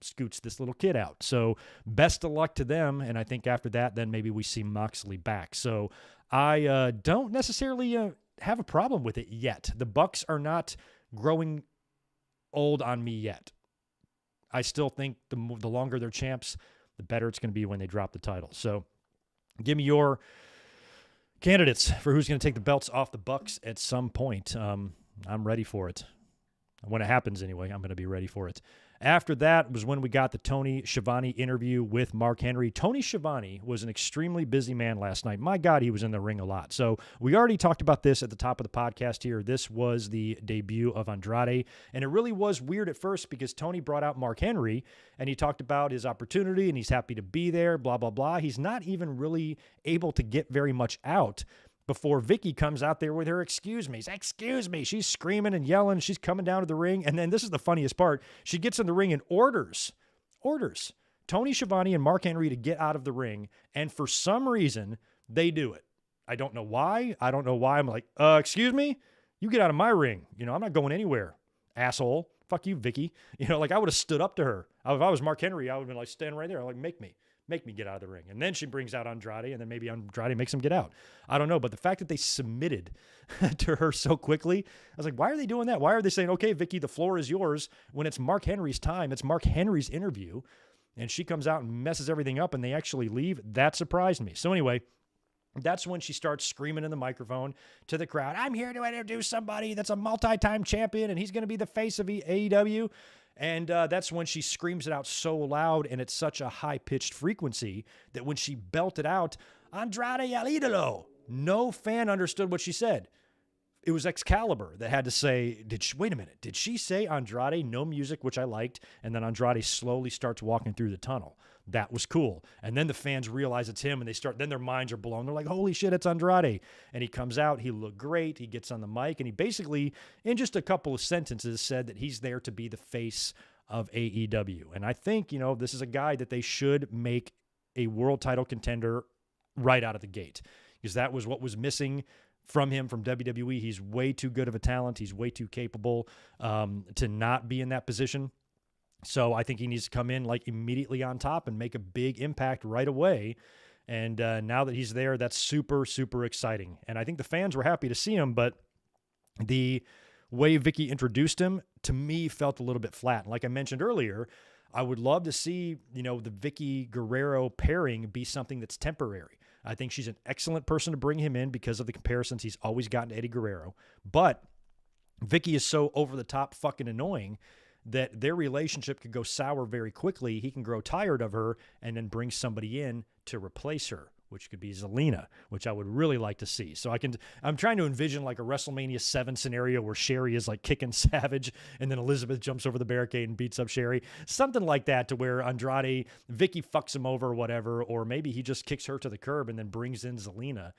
scoots this little kid out. So best of luck to them. And I think after that, then maybe we see Moxley back. So I don't necessarily have a problem with it yet. The Bucks are not growing old on me yet. I still think the longer they're champs, the better it's going to be when they drop the title. So give me your candidates for who's going to take the belts off the Bucks at some point. I'm ready for it. When it happens anyway, I'm going to be ready for it. After that was when we got the Tony Schiavone interview with Mark Henry. Tony Schiavone was an extremely busy man last night. My God, he was in the ring a lot. So we already talked about this at the top of the podcast here. This was the debut of Andrade, and it really was weird at first because Tony brought out Mark Henry, and he talked about his opportunity, and he's happy to be there, blah, blah, blah. He's not even really able to get very much out before Vicky comes out there with her excuse me. She's screaming and yelling. She's coming down to the ring. And then this is the funniest part. She gets in the ring and orders Tony Schiavone and Mark Henry to get out of the ring. And for some reason, they do it. I don't know why. I'm like, excuse me? You get out of my ring. I'm not going anywhere, asshole. Fuck you, Vicky. I would have stood up to her. If I was Mark Henry, I would have been like, stand right there. Like, make me get out of the ring. And then she brings out Andrade, and then maybe Andrade makes him get out. I don't know, but the fact that they submitted to her so quickly, I was like, why are they doing that? Why are they saying, okay, Vicky, the floor is yours, when it's Mark Henry's time, it's Mark Henry's interview, and she comes out and messes everything up, and they actually leave? That surprised me. So anyway, that's when she starts screaming in the microphone to the crowd, I'm here to introduce somebody that's a multi-time champion, and he's going to be the face of AEW. And that's when she screams it out so loud and it's such a high-pitched frequency that when she belted out, Andrade el Idolo, no fan understood what she said. It was Excalibur that had to say, wait a minute, did she say Andrade, no music, which I liked, and then Andrade slowly starts walking through the tunnel. That was cool. And then the fans realize it's him, and then their minds are blown. They're like, holy shit, it's Andrade. And he comes out, he looked great, he gets on the mic, and he basically, in just a couple of sentences, said that he's there to be the face of AEW. And I think, this is a guy that they should make a world title contender right out of the gate, because that was what was missing from him from WWE. He's way too good of a talent. He's way too capable to not be in that position. So I think he needs to come in like immediately on top and make a big impact right away. And now that he's there, that's super, super exciting. And I think the fans were happy to see him, but the way Vicky introduced him, to me, felt a little bit flat. Like I mentioned earlier, I would love to see, the Vicky Guerrero pairing be something that's temporary. I think she's an excellent person to bring him in because of the comparisons he's always gotten to Eddie Guerrero. But Vicky is so over the top fucking annoying that their relationship could go sour very quickly. He can grow tired of her and then bring somebody in to replace her, which could be Zelina, which I would really like to see. So I'm trying to envision like a WrestleMania 7 scenario where Sherry is like kicking Savage and then Elizabeth jumps over the barricade and beats up Sherry. Something like that, to where Andrade, Vicky fucks him over or whatever, or maybe he just kicks her to the curb and then brings in Zelina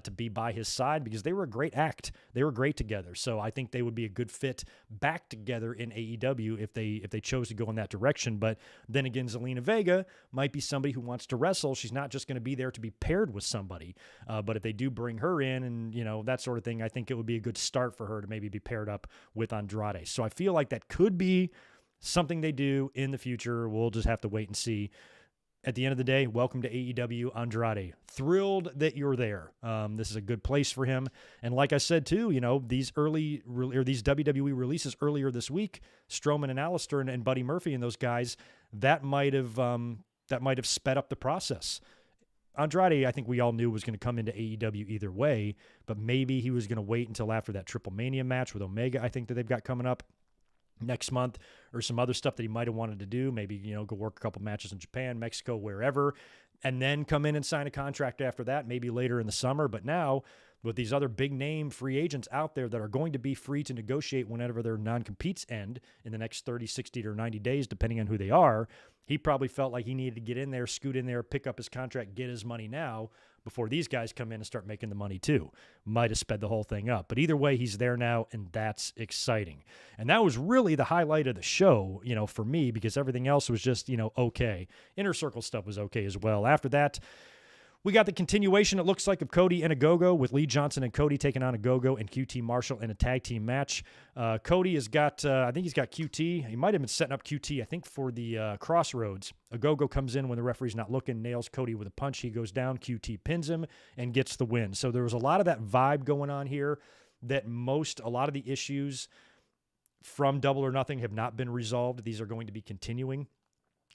to be by his side, because they were a great act. They were great together. So I think they would be a good fit back together in AEW if they chose to go in that direction. But then again, Zelina Vega might be somebody who wants to wrestle. She's not just going to be there to be paired with somebody. But if they do bring her in and, that sort of thing, I think it would be a good start for her to maybe be paired up with Andrade. So I feel like that could be something they do in the future. We'll just have to wait and see. At the end of the day, welcome to AEW, Andrade. Thrilled that you're there. This is a good place for him. And like I said, too, these WWE releases earlier this week, Strowman and Alistair and Buddy Murphy and those guys, that might have sped up the process. Andrade, I think we all knew, was going to come into AEW either way, but maybe he was going to wait until after that Triple Mania match with Omega, I think, that they've got coming up next month, or some other stuff that he might have wanted to do. Maybe, go work a couple matches in Japan, Mexico, wherever, and then come in and sign a contract after that, maybe later in the summer. But now, with these other big name free agents out there that are going to be free to negotiate whenever their non-competes end in the next 30, 60, or 90 days, depending on who they are, he probably felt like he needed to get in there, scoot in there, pick up his contract, get his money now before these guys come in and start making the money too. Might have sped the whole thing up. But either way, he's there now, and that's exciting. And that was really the highlight of the show, for me, because everything else was just, okay. Inner Circle stuff was okay as well. After that, we got the continuation, it looks like, of Cody and Ogogo, with Lee Johnson and Cody taking on Ogogo and QT Marshall in a tag team match. Cody has got, I think he's got QT. He might have been setting up QT, I think, for the Crossroads. Ogogo comes in when the referee's not looking, nails Cody with a punch. He goes down, QT pins him, and gets the win. So there was a lot of that vibe going on here that a lot of the issues from Double or Nothing have not been resolved. These are going to be continuing.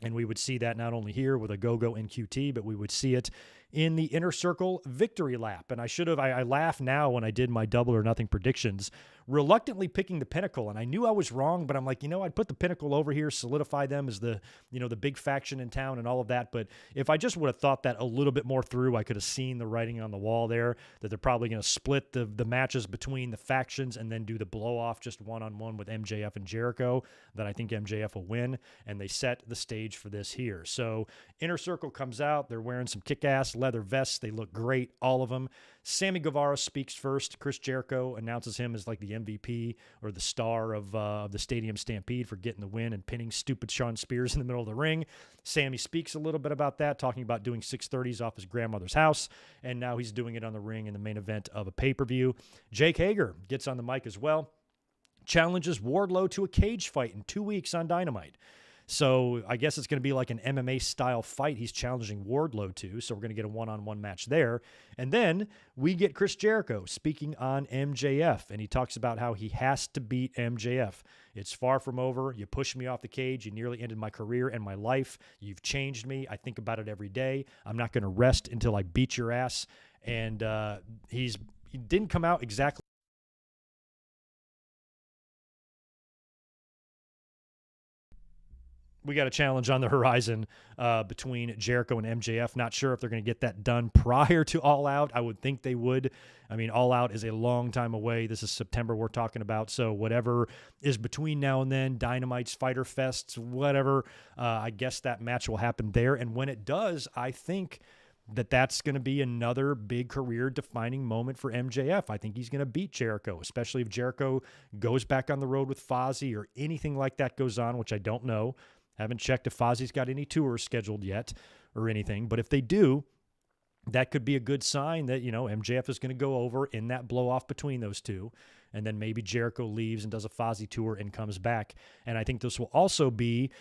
And we would see that not only here with Ogogo and QT, but we would see it in the Inner Circle victory lap. And I laugh now when I did my Double or Nothing predictions, reluctantly picking the Pinnacle. And I knew I was wrong, but I'm like, I'd put the Pinnacle over here, solidify them as the big faction in town and all of that. But if I just would have thought that a little bit more through, I could have seen the writing on the wall there, that they're probably going to split the matches between the factions and then do the blow-off just one-on-one with MJF and Jericho, that I think MJF will win. And they set the stage for this here. So Inner Circle comes out. They're wearing some kick-ass leather vests. They look great, all of them. Sammy Guevara speaks first. Chris Jericho announces him as like the MVP or the star of the Stadium Stampede for getting the win and pinning stupid Shawn Spears in the middle of the ring. Sammy speaks a little bit about that, talking about doing 630s off his grandmother's house, and now he's doing it on the ring in the main event of a pay-per-view. Jake Hager gets on the mic as well, challenges Wardlow to a cage fight in 2 weeks on Dynamite. So I guess it's going to be like an MMA-style fight he's challenging Wardlow to, so we're going to get a one-on-one match there. And then we get Chris Jericho speaking on MJF, and he talks about how he has to beat MJF. It's far from over. You pushed me off the cage. You nearly ended my career and my life. You've changed me. I think about it every day. I'm not going to rest until I beat your ass. And he didn't come out exactly. We got a challenge on the horizon between Jericho and MJF. Not sure if they're going to get that done prior to All Out. I would think they would. I mean, All Out is a long time away. This is September we're talking about. So whatever is between now and then, Dynamites, Fighter Fests, whatever, I guess that match will happen there. And when it does, I think that's going to be another big career-defining moment for MJF. I think he's going to beat Jericho, especially if Jericho goes back on the road with Fozzy or anything like that goes on, which I don't know. Haven't checked if Fozzy's got any tours scheduled yet or anything. But if they do, that could be a good sign that, MJF is going to go over in that blow-off between those two. And then maybe Jericho leaves and does a Fozzy tour and comes back. And I think this will also be,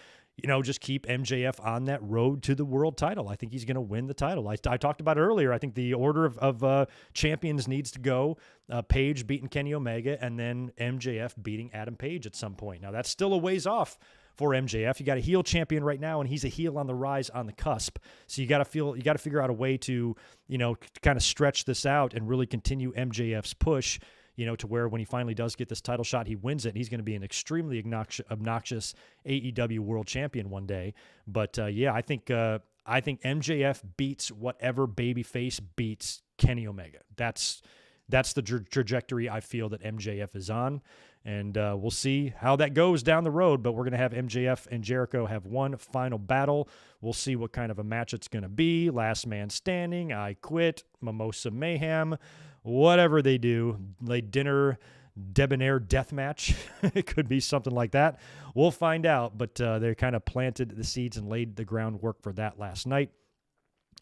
just keep MJF on that road to the world title. I think he's going to win the title. I talked about it earlier. I think the order of champions needs to go Page beating Kenny Omega and then MJF beating Adam Page at some point. Now, that's still a ways off for MJF. You got a heel champion right now, and he's a heel on the rise on the cusp. So you got to figure out a way to, kind of stretch this out and really continue MJF's push, to where when he finally does get this title shot, he wins it. And he's going to be an extremely obnoxious AEW world champion one day. But I think MJF beats whatever babyface beats Kenny Omega. That's the trajectory I feel that MJF is on. And we'll see how that goes down the road, but we're going to have MJF and Jericho have one final battle. We'll see what kind of a match it's going to be. Last man standing, I quit, Mimosa Mayhem, whatever they do. Late dinner, debonair death match. It could be something like that. We'll find out, but they kind of planted the seeds and laid the groundwork for that last night.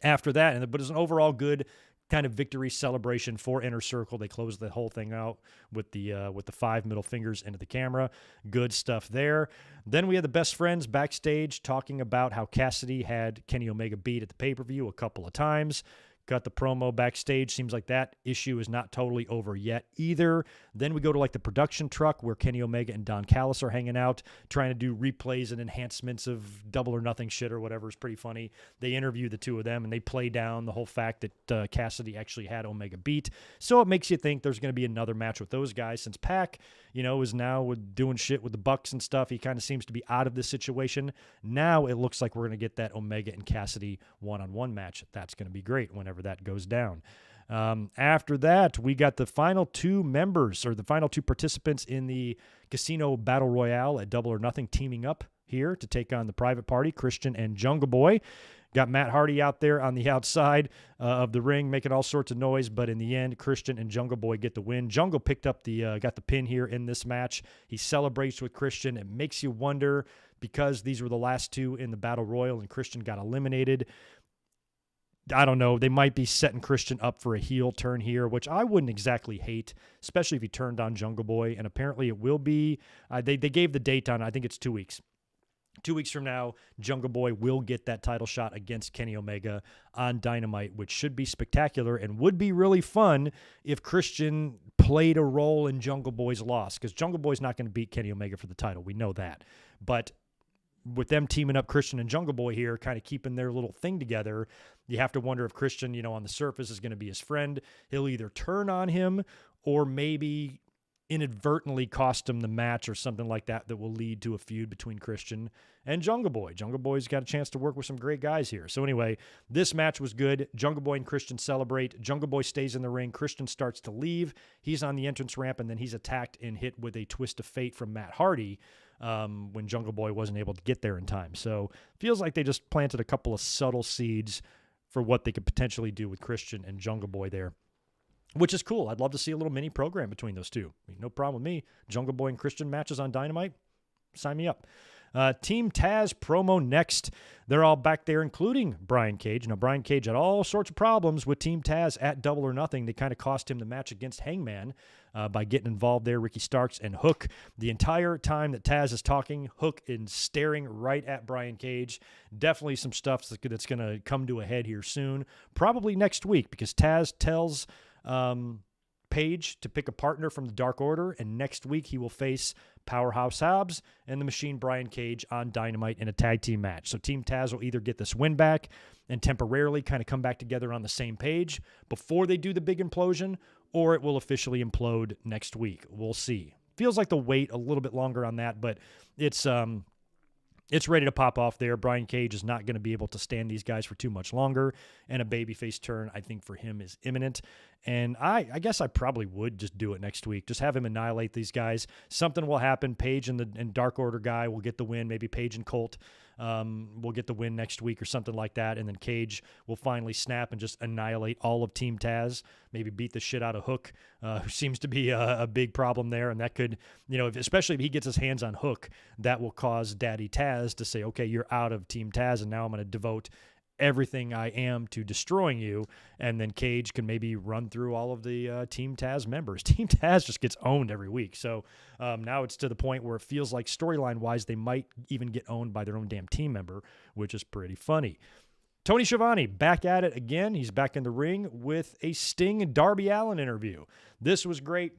After that, but it's an overall good kind of victory celebration for Inner Circle. They closed the whole thing out with the 5 middle fingers into the camera. Good stuff there. Then we had the Best Friends backstage talking about how Cassidy had Kenny Omega beat at the pay-per-view a couple of times. Got the promo backstage. Seems like that issue is not totally over yet either. Then we go to like the production truck where Kenny Omega and Don Callis are hanging out, trying to do replays and enhancements of Double or Nothing shit or whatever. Is pretty funny. They interview the two of them and they play down the whole fact that Cassidy actually had Omega beat. So it makes you think there's going to be another match with those guys since Pac, is now doing shit with the Bucks and stuff. He kind of seems to be out of this situation. Now it looks like we're going to get that Omega and Cassidy one-on-one match. That's going to be great whenever that goes down. After that, we got the final two members or the final two participants in the Casino Battle Royale at Double or Nothing teaming up here to take on the Private Party, Christian and Jungle Boy. Got Matt Hardy out there on the outside of the ring making all sorts of noise, but in the end, Christian and Jungle Boy get the win. Jungle picked up got the pin here in this match. He celebrates with Christian. It makes you wonder, because these were the last two in the Battle Royal and Christian got eliminated, I don't know, they might be setting Christian up for a heel turn here, which I wouldn't exactly hate, especially if he turned on Jungle Boy, and apparently it will be. They gave the date on, I think it's 2 weeks. 2 weeks from now, Jungle Boy will get that title shot against Kenny Omega on Dynamite, which should be spectacular and would be really fun if Christian played a role in Jungle Boy's loss, because Jungle Boy's not going to beat Kenny Omega for the title. We know that. But with them teaming up Christian and Jungle Boy here, kind of keeping their little thing together, you have to wonder if Christian, on the surface is going to be his friend. He'll either turn on him or maybe inadvertently cost him the match or something like that will lead to a feud between Christian and Jungle Boy. Jungle Boy's got a chance to work with some great guys here. So anyway, this match was good. Jungle Boy and Christian celebrate. Jungle Boy stays in the ring. Christian starts to leave. He's on the entrance ramp, and then he's attacked and hit with a twist of fate from Matt Hardy when Jungle Boy wasn't able to get there in time. So feels like they just planted a couple of subtle seeds for what they could potentially do with Christian and Jungle Boy there, which is cool. I'd love to see a little mini program between those two. No problem with me. Jungle Boy and Christian matches on Dynamite, sign me up. Team Taz promo next. They're all back there, including Brian Cage. Now, Brian Cage had all sorts of problems with Team Taz at Double or Nothing. They kind of cost him the match against Hangman by getting involved there. Ricky Starks and Hook. The entire time that Taz is talking, Hook is staring right at Brian Cage. Definitely some stuff that's going to come to a head here soon. Probably next week, because Taz tells Page to pick a partner from the Dark Order, and next week he will face Powerhouse Hobbs and the Machine Brian Cage on Dynamite in a tag team match. So Team Taz will either get this win back and temporarily kind of come back together on the same page before they do the big implosion, or it will officially implode next week. We'll see. Feels like they'll wait a little bit longer on that, but it's ready to pop off there. Brian Cage is not going to be able to stand these guys for too much longer, and a babyface turn, I think, for him is imminent. And I guess I probably would just do it next week. Just have him annihilate these guys. Something will happen. Page and Dark Order guy will get the win. Maybe Page and Colt will get the win next week or something like that. And then Cage will finally snap and just annihilate all of Team Taz. Maybe beat the shit out of Hook, who seems to be a big problem there. And that could, especially if he gets his hands on Hook, that will cause Daddy Taz to say, okay, you're out of Team Taz, and now I'm going to devote everything I am to destroying you, and then Cage can maybe run through all of the Team Taz members. Team Taz just gets owned every week, so now it's to the point where it feels like storyline-wise they might even get owned by their own damn team member, which is pretty funny. Tony Schiavone back at it again. He's back in the ring with a Sting and Darby Allin interview. This was great.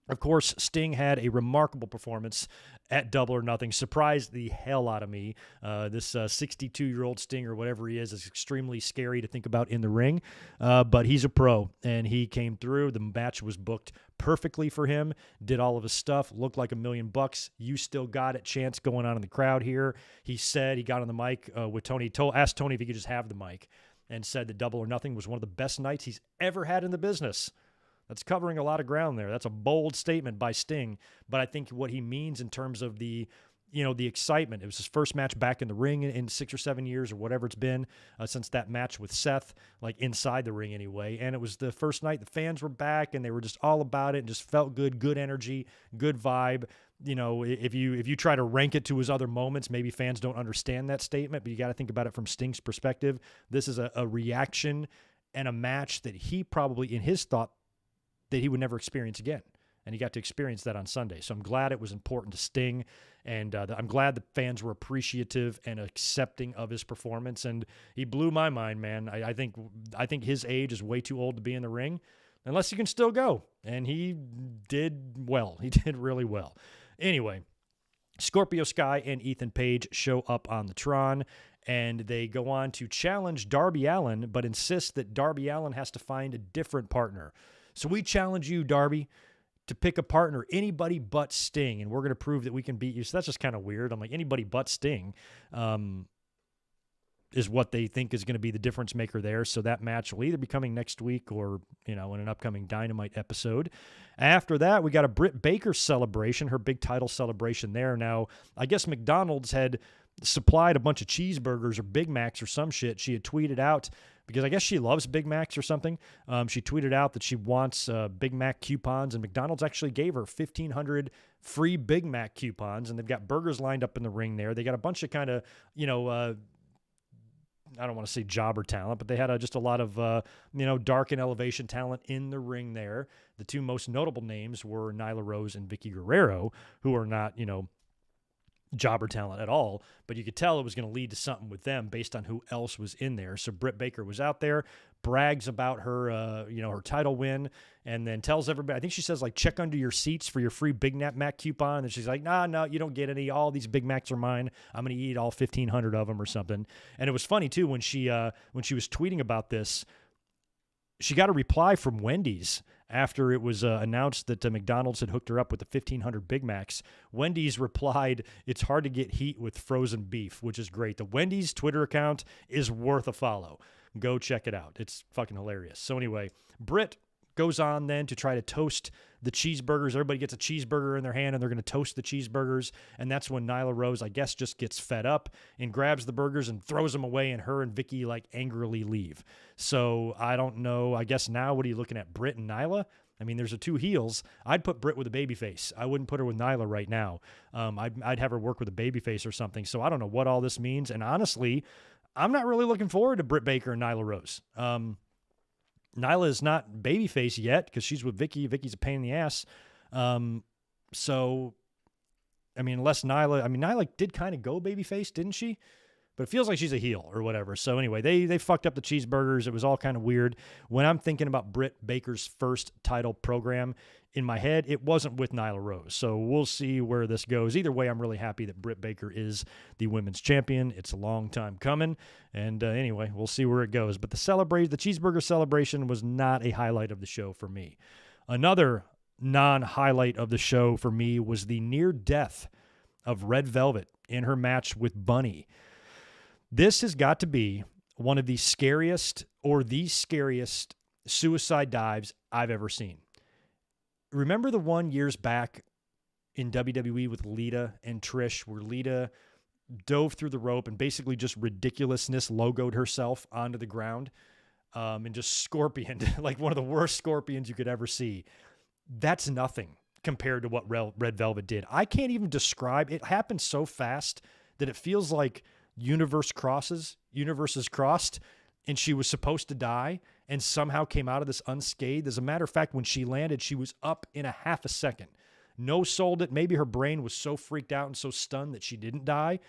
Of course, Sting had a remarkable performance at Double or Nothing. Surprised the hell out of me. This 62-year-old Sting or whatever he is extremely scary to think about in the ring. But he's a pro, and he came through. The match was booked perfectly for him. Did all of his stuff. Looked like $1 million. You still got it. Chance going on in the crowd here. He said he got on the mic with Tony. Asked Tony if he could just have the mic, and said that Double or Nothing was one of the best nights he's ever had in the business. That's covering a lot of ground there. That's a bold statement by Sting, but I think what he means in terms of the excitement. It was his first match back in the ring in 6 or 7 years or whatever it's been since that match with Seth, like inside the ring anyway. And it was the first night the fans were back and they were just all about it and just felt good, good energy, good vibe. You know, if you try to rank it to his other moments, maybe fans don't understand that statement, but you got to think about it from Sting's perspective. This is a reaction and a match that he probably in his thought that he would never experience again. And he got to experience that on Sunday. So I'm glad it was important to Sting, and I'm glad the fans were appreciative and accepting of his performance. And he blew my mind, man. I think his age is way too old to be in the ring, unless he can still go. And he did well. He did really well. Anyway, Scorpio Sky and Ethan Page show up on the Tron, and they go on to challenge Darby Allin, but insist that Darby Allin has to find a different partner. So we challenge you, Darby, to pick a partner, anybody but Sting, and we're going to prove that we can beat you. So that's just kind of weird. I'm like, anybody but Sting is what they think is going to be the difference maker there. So that match will either be coming next week or, in an upcoming Dynamite episode. After that, we got a Britt Baker celebration, her big title celebration there. Now, I guess McDonald's had supplied a bunch of cheeseburgers or Big Macs or some shit. She had tweeted out, because I guess she loves Big Macs or something. She tweeted out that she wants Big Mac coupons, and McDonald's actually gave her 1,500 free Big Mac coupons, and they've got burgers lined up in the ring there. They got a bunch of kind of, I don't want to say jobber talent, but they had just a lot of, dark and elevation talent in the ring there. The two most notable names were Nyla Rose and Vicky Guerrero, who are not, jobber talent at all, but you could tell it was going to lead to something with them based on who else was in there. So Britt Baker was out there, brags about her, her title win, and then tells everybody, I think she says, like, check under your seats for your free Big Mac coupon. And she's like, no, you don't get any. All these Big Macs are mine. I'm going to eat all 1,500 of them or something. And it was funny too, when she was tweeting about this, she got a reply from Wendy's after it was announced that McDonald's had hooked her up with the 1,500 Big Macs. Wendy's replied, "It's hard to get heat with frozen beef," which is great. The Wendy's Twitter account is worth a follow. Go check it out. It's fucking hilarious. So anyway, Britt goes on then to try to toast the cheeseburgers. Everybody gets a cheeseburger in their hand, and they're going to toast the cheeseburgers. And that's when Nyla Rose, I guess, just gets fed up and grabs the burgers and throws them away, and her and Vicky, angrily leave. So I don't know. I guess now what are you looking at, Britt and Nyla? I mean, there's the two heels. I'd put Britt with a babyface. I wouldn't put her with Nyla right now. I'd have her work with a babyface or something. So I don't know what all this means. And honestly, I'm not really looking forward to Britt Baker and Nyla Rose. Nyla is not babyface yet because she's with Vicky. Vicky's a pain in the ass. So, I mean, unless Nyla did kind of go babyface, didn't she? But it feels like she's a heel or whatever. So anyway, they fucked up the cheeseburgers. It was all kind of weird. When I'm thinking about Britt Baker's first title program, in my head, it wasn't with Nyla Rose. So we'll see where this goes. Either way, I'm really happy that Britt Baker is the women's champion. It's a long time coming. And anyway, we'll see where it goes. But the cheeseburger celebration was not a highlight of the show for me. Another non-highlight of the show for me was the near death of Red Velvet in her match with Bunny. This has got to be one of the scariest suicide dives I've ever seen. Remember the one years back in WWE with Lita and Trish, where Lita dove through the rope and basically just ridiculousness logoed herself onto the ground and just scorpioned, like one of the worst scorpions you could ever see. That's nothing compared to what Red Velvet did. I can't even describe. It happened so fast that it feels like universes crossed, and she was supposed to die and somehow came out of this unscathed. As a matter of fact, when she landed, she was up in a half a second. No sold it. Maybe her brain was so freaked out and so stunned that she didn't die,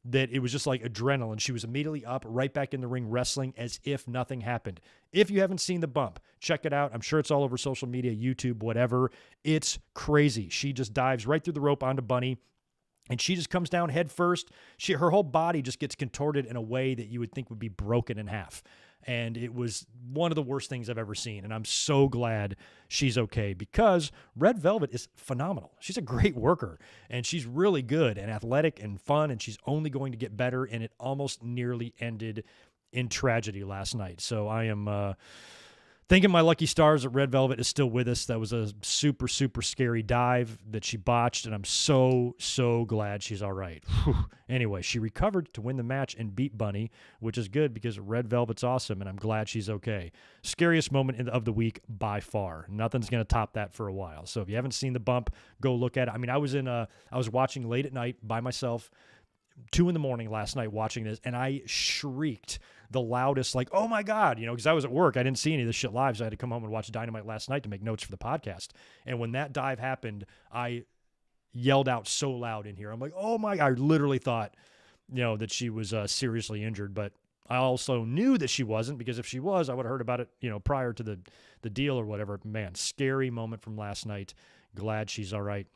that it was just like adrenaline. She was immediately up, right back in the ring, wrestling as if nothing happened. If you haven't seen the bump, check it out. I'm sure it's all over social media, YouTube, whatever. It's crazy. She just dives right through the rope onto Bunny, and she just comes down head first. Her whole body just gets contorted in a way that you would think would be broken in half. And it was one of the worst things I've ever seen. And I'm so glad she's okay, because Red Velvet is phenomenal. She's a great worker, and she's really good and athletic and fun, and she's only going to get better. And it almost nearly ended in tragedy last night. So I am thanking my lucky stars that Red Velvet is still with us. That was a super, super scary dive that she botched, and I'm so, so glad she's all right. Whew. Anyway, she recovered to win the match and beat Bunny, which is good because Red Velvet's awesome, and I'm glad she's okay. Scariest moment of the week by far. Nothing's going to top that for a while. So if you haven't seen the bump, go look at it. I mean, I was watching late at night by myself, 2 a.m. last night watching this, and I shrieked the loudest, like, oh my God, because I was at work. I didn't see any of this shit live, so I had to come home and watch Dynamite last night to make notes for the podcast. And when that dive happened, I yelled out so loud in here. I'm like, oh my God. I literally thought, that she was seriously injured, but I also knew that she wasn't, because if she was, I would have heard about it, prior to the deal or whatever. Man, scary moment from last night. Glad she's all right.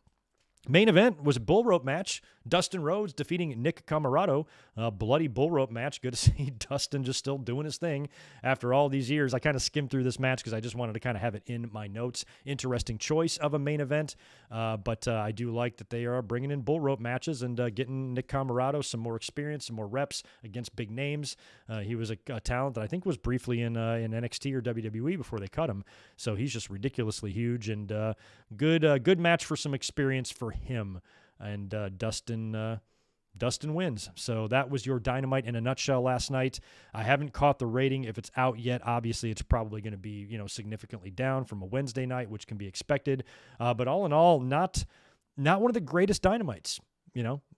Main event was a bull rope match. Dustin Rhodes defeating Nick Comoroto. A bloody bull rope match. Good to see Dustin just still doing his thing after all these years. I kind of skimmed through this match because I just wanted to kind of have it in my notes. Interesting choice of a main event. But I do like that they are bringing in bull rope matches and getting Nick Comoroto some more experience, some more reps against big names. He was a talent that I think was briefly in NXT or WWE before they cut him. So he's just ridiculously huge, and good match for some experience for him. And Dustin wins. So that was your Dynamite in a nutshell last night. I haven't caught the rating. If it's out yet, obviously it's probably going to be, significantly down from a Wednesday night, which can be expected. But all in all, not one of the greatest Dynamites.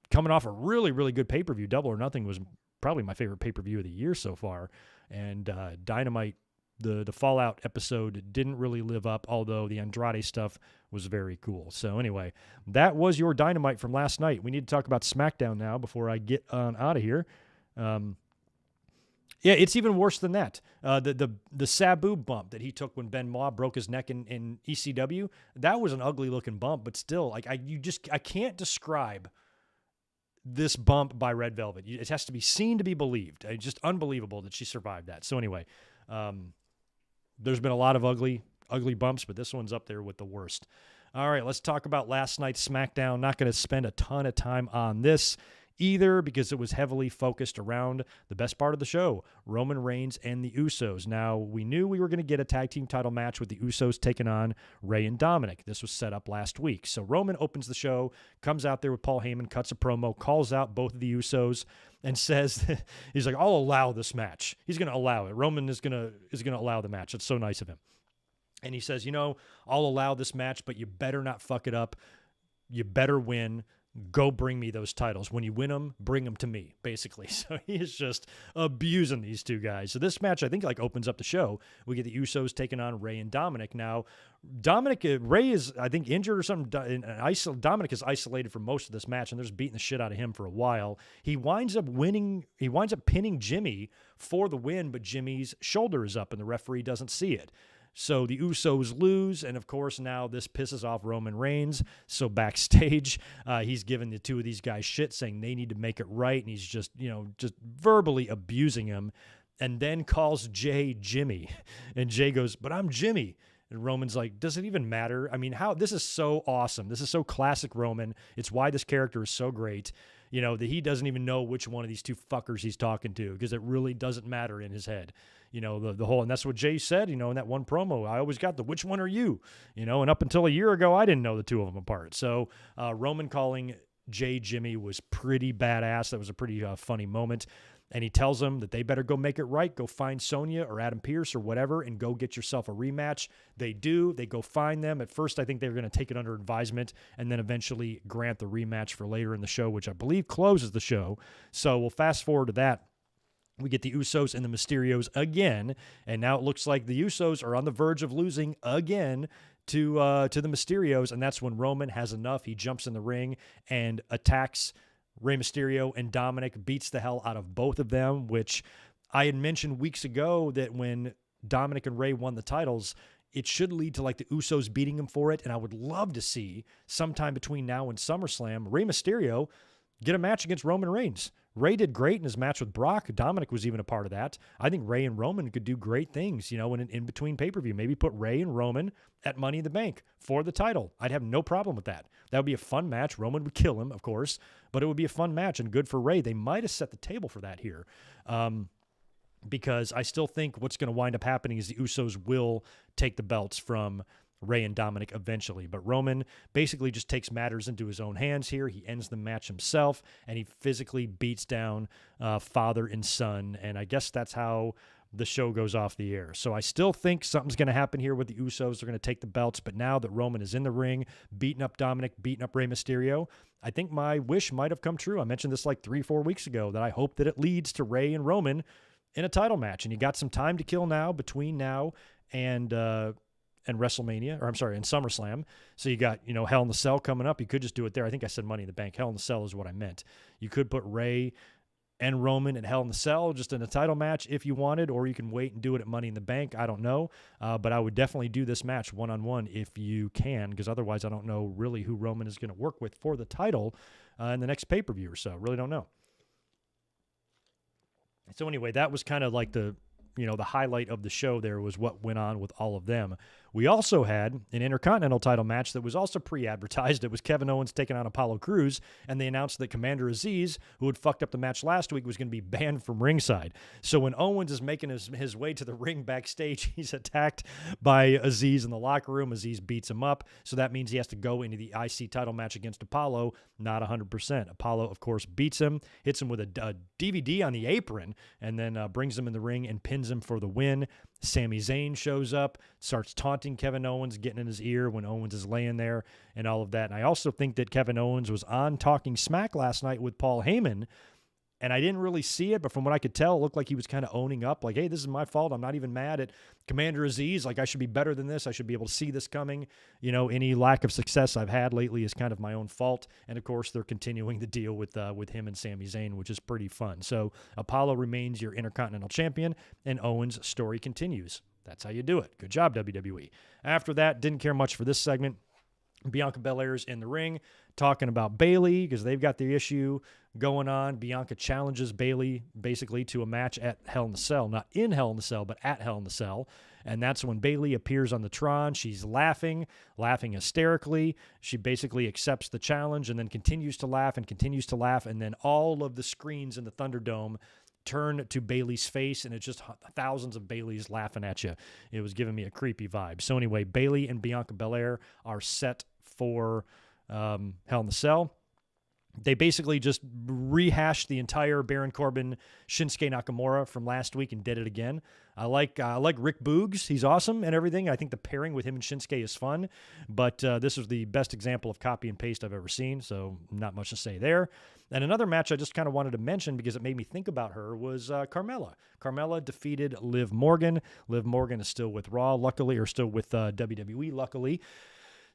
Coming off a really, really good pay-per-view. Double or Nothing was probably my favorite pay-per-view of the year so far. And Dynamite, the Fallout episode didn't really live up, although the Andrade stuff was very cool. So anyway, that was your Dynamite from last night. We need to talk about Smackdown now before I get on out of here. Yeah, it's even worse than that. The Sabu bump that he took when Ben Ma broke his neck in ECW, that was an ugly looking bump, but still, like I can't describe this bump by Red Velvet. It has to be seen to be believed. It's just unbelievable that she survived that. So anyway, there's been a lot of ugly bumps, but this one's up there with the worst. All right, let's talk about last night's SmackDown. Not going to spend a ton of time on this either because it was heavily focused around the best part of the show, Roman Reigns and the Usos. Now, we knew we were going to get a tag team title match with the Usos taking on Rey and Dominic. This was set up last week. So Roman opens the show, comes out there with Paul Heyman, cuts a promo, calls out both of the Usos, and says, he's like, I'll allow this match. He's going to allow it. Roman is going to allow the match. It's so nice of him. And he says, I'll allow this match, but you better not fuck it up. You better win. Go bring me those titles. When you win them, bring them to me, basically. So he is just abusing these two guys. So this match, I think, opens up the show. We get the Usos taking on Rey and Dominic. Now, Rey is, I think, injured or something. Dominic is isolated for most of this match, and they're just beating the shit out of him for a while. He winds up winning. He winds up pinning Jimmy for the win, but Jimmy's shoulder is up, and the referee doesn't see it. So the Usos lose, and of course now this pisses off Roman Reigns. So backstage, he's giving the two of these guys shit, saying they need to make it right, and he's just verbally abusing him, and then calls Jay Jimmy, and Jay goes, "But I'm Jimmy." And Roman's like, does it even matter? I mean, this is so awesome. This is so classic Roman. It's why this character is so great. That he doesn't even know which one of these two fuckers he's talking to because it really doesn't matter in his head. The whole, and that's what Jay said, in that one promo. I always got which one are you? And up until a year ago, I didn't know the two of them apart. So Roman calling Jay Jimmy was pretty badass. That was a pretty funny moment. And he tells them that they better go make it right. Go find Sonya or Adam Pearce or whatever and go get yourself a rematch. They do. They go find them. At first, I think they were going to take it under advisement and then eventually grant the rematch for later in the show, which I believe closes the show. So we'll fast forward to that. We get the Usos and the Mysterios again, and now it looks like the Usos are on the verge of losing again to the Mysterios, and that's when Roman has enough. He jumps in the ring and attacks Rey Mysterio, and Dominic beats the hell out of both of them, which I had mentioned weeks ago that when Dominic and Rey won the titles, it should lead to like the Usos beating him for it, and I would love to see sometime between now and SummerSlam, Rey Mysterio get a match against Roman Reigns. Rey did great in his match with Brock. Dominic was even a part of that. I think Rey and Roman could do great things, in between pay-per-view. Maybe put Rey and Roman at Money in the Bank for the title. I'd have no problem with that. That would be a fun match. Roman would kill him, of course, but it would be a fun match and good for Rey. They might have set the table for that here. Because I still think what's going to wind up happening is the Usos will take the belts from Rey and Dominic eventually. But Roman basically just takes matters into his own hands here. He ends the match himself, and he physically beats down father and son. And I guess that's how the show goes off the air. So I still think something's going to happen here with the Usos. They're going to take the belts. But now that Roman is in the ring, beating up Dominic, beating up Rey Mysterio, I think my wish might have come true. I mentioned this like 3-4 weeks ago, that I hope that it leads to Rey and Roman in a title match. And you got some time to kill now between now and WrestleMania, or I'm sorry, and SummerSlam. So you got, Hell in the Cell coming up. You could just do it there. I think I said Money in the Bank. Hell in the Cell is what I meant. You could put Rey and Roman at Hell in the Cell just in a title match if you wanted, or you can wait and do it at Money in the Bank. I don't know. But I would definitely do this match one-on-one if you can, because otherwise I don't know really who Roman is going to work with for the title in the next pay-per-view or so. Really don't know. So anyway, that was kind of like the highlight of the show there was what went on with all of them. We also had an Intercontinental title match that was also pre-advertised. It was Kevin Owens taking on Apollo Crews, and they announced that Commander Aziz, who had fucked up the match last week, was going to be banned from ringside. So when Owens is making his way to the ring backstage, he's attacked by Aziz in the locker room. Aziz beats him up, so that means he has to go into the IC title match against Apollo, not 100%. Apollo, of course, beats him, hits him with a DVD on the apron, and then brings him in the ring and pins him for the win. Sami Zayn shows up, starts taunting Kevin Owens, getting in his ear when Owens is laying there and all of that. And I also think that Kevin Owens was on Talking Smack last night with Paul Heyman, and I didn't really see it, but from what I could tell, it looked like he was kind of owning up, like, hey, this is my fault. I'm not even mad at Commander Aziz. Like, I should be better than this. I should be able to see this coming. Any lack of success I've had lately is kind of my own fault. And, of course, they're continuing the deal with him and Sami Zayn, which is pretty fun. So Apollo remains your Intercontinental Champion, and Owens' story continues. That's how you do it. Good job, WWE. After that, didn't care much for this segment. Bianca Belair's in the ring talking about Bayley because they've got the issue going on. Bianca challenges Bayley basically to a match at Hell in the Cell. Not in Hell in the Cell, but at Hell in the Cell. And that's when Bayley appears on the Tron. She's laughing hysterically. She basically accepts the challenge and then continues to laugh. And then all of the screens in the Thunderdome turn to Bayley's face, and it's just thousands of Baileys laughing at you. It was giving me a creepy vibe. So anyway, Bayley and Bianca Belair are set for Hell in the Cell. They basically just rehashed the entire Baron Corbin Shinsuke Nakamura from last week and did it again. I like Rick Boogs. He's awesome and everything. I think the pairing with him and Shinsuke is fun, but this was the best example of copy and paste I've ever seen, so not much to say there. And another match I just kind of wanted to mention because it made me think about her was Carmella. Carmella defeated Liv Morgan. Liv Morgan is still with Raw, luckily, or still with WWE, luckily.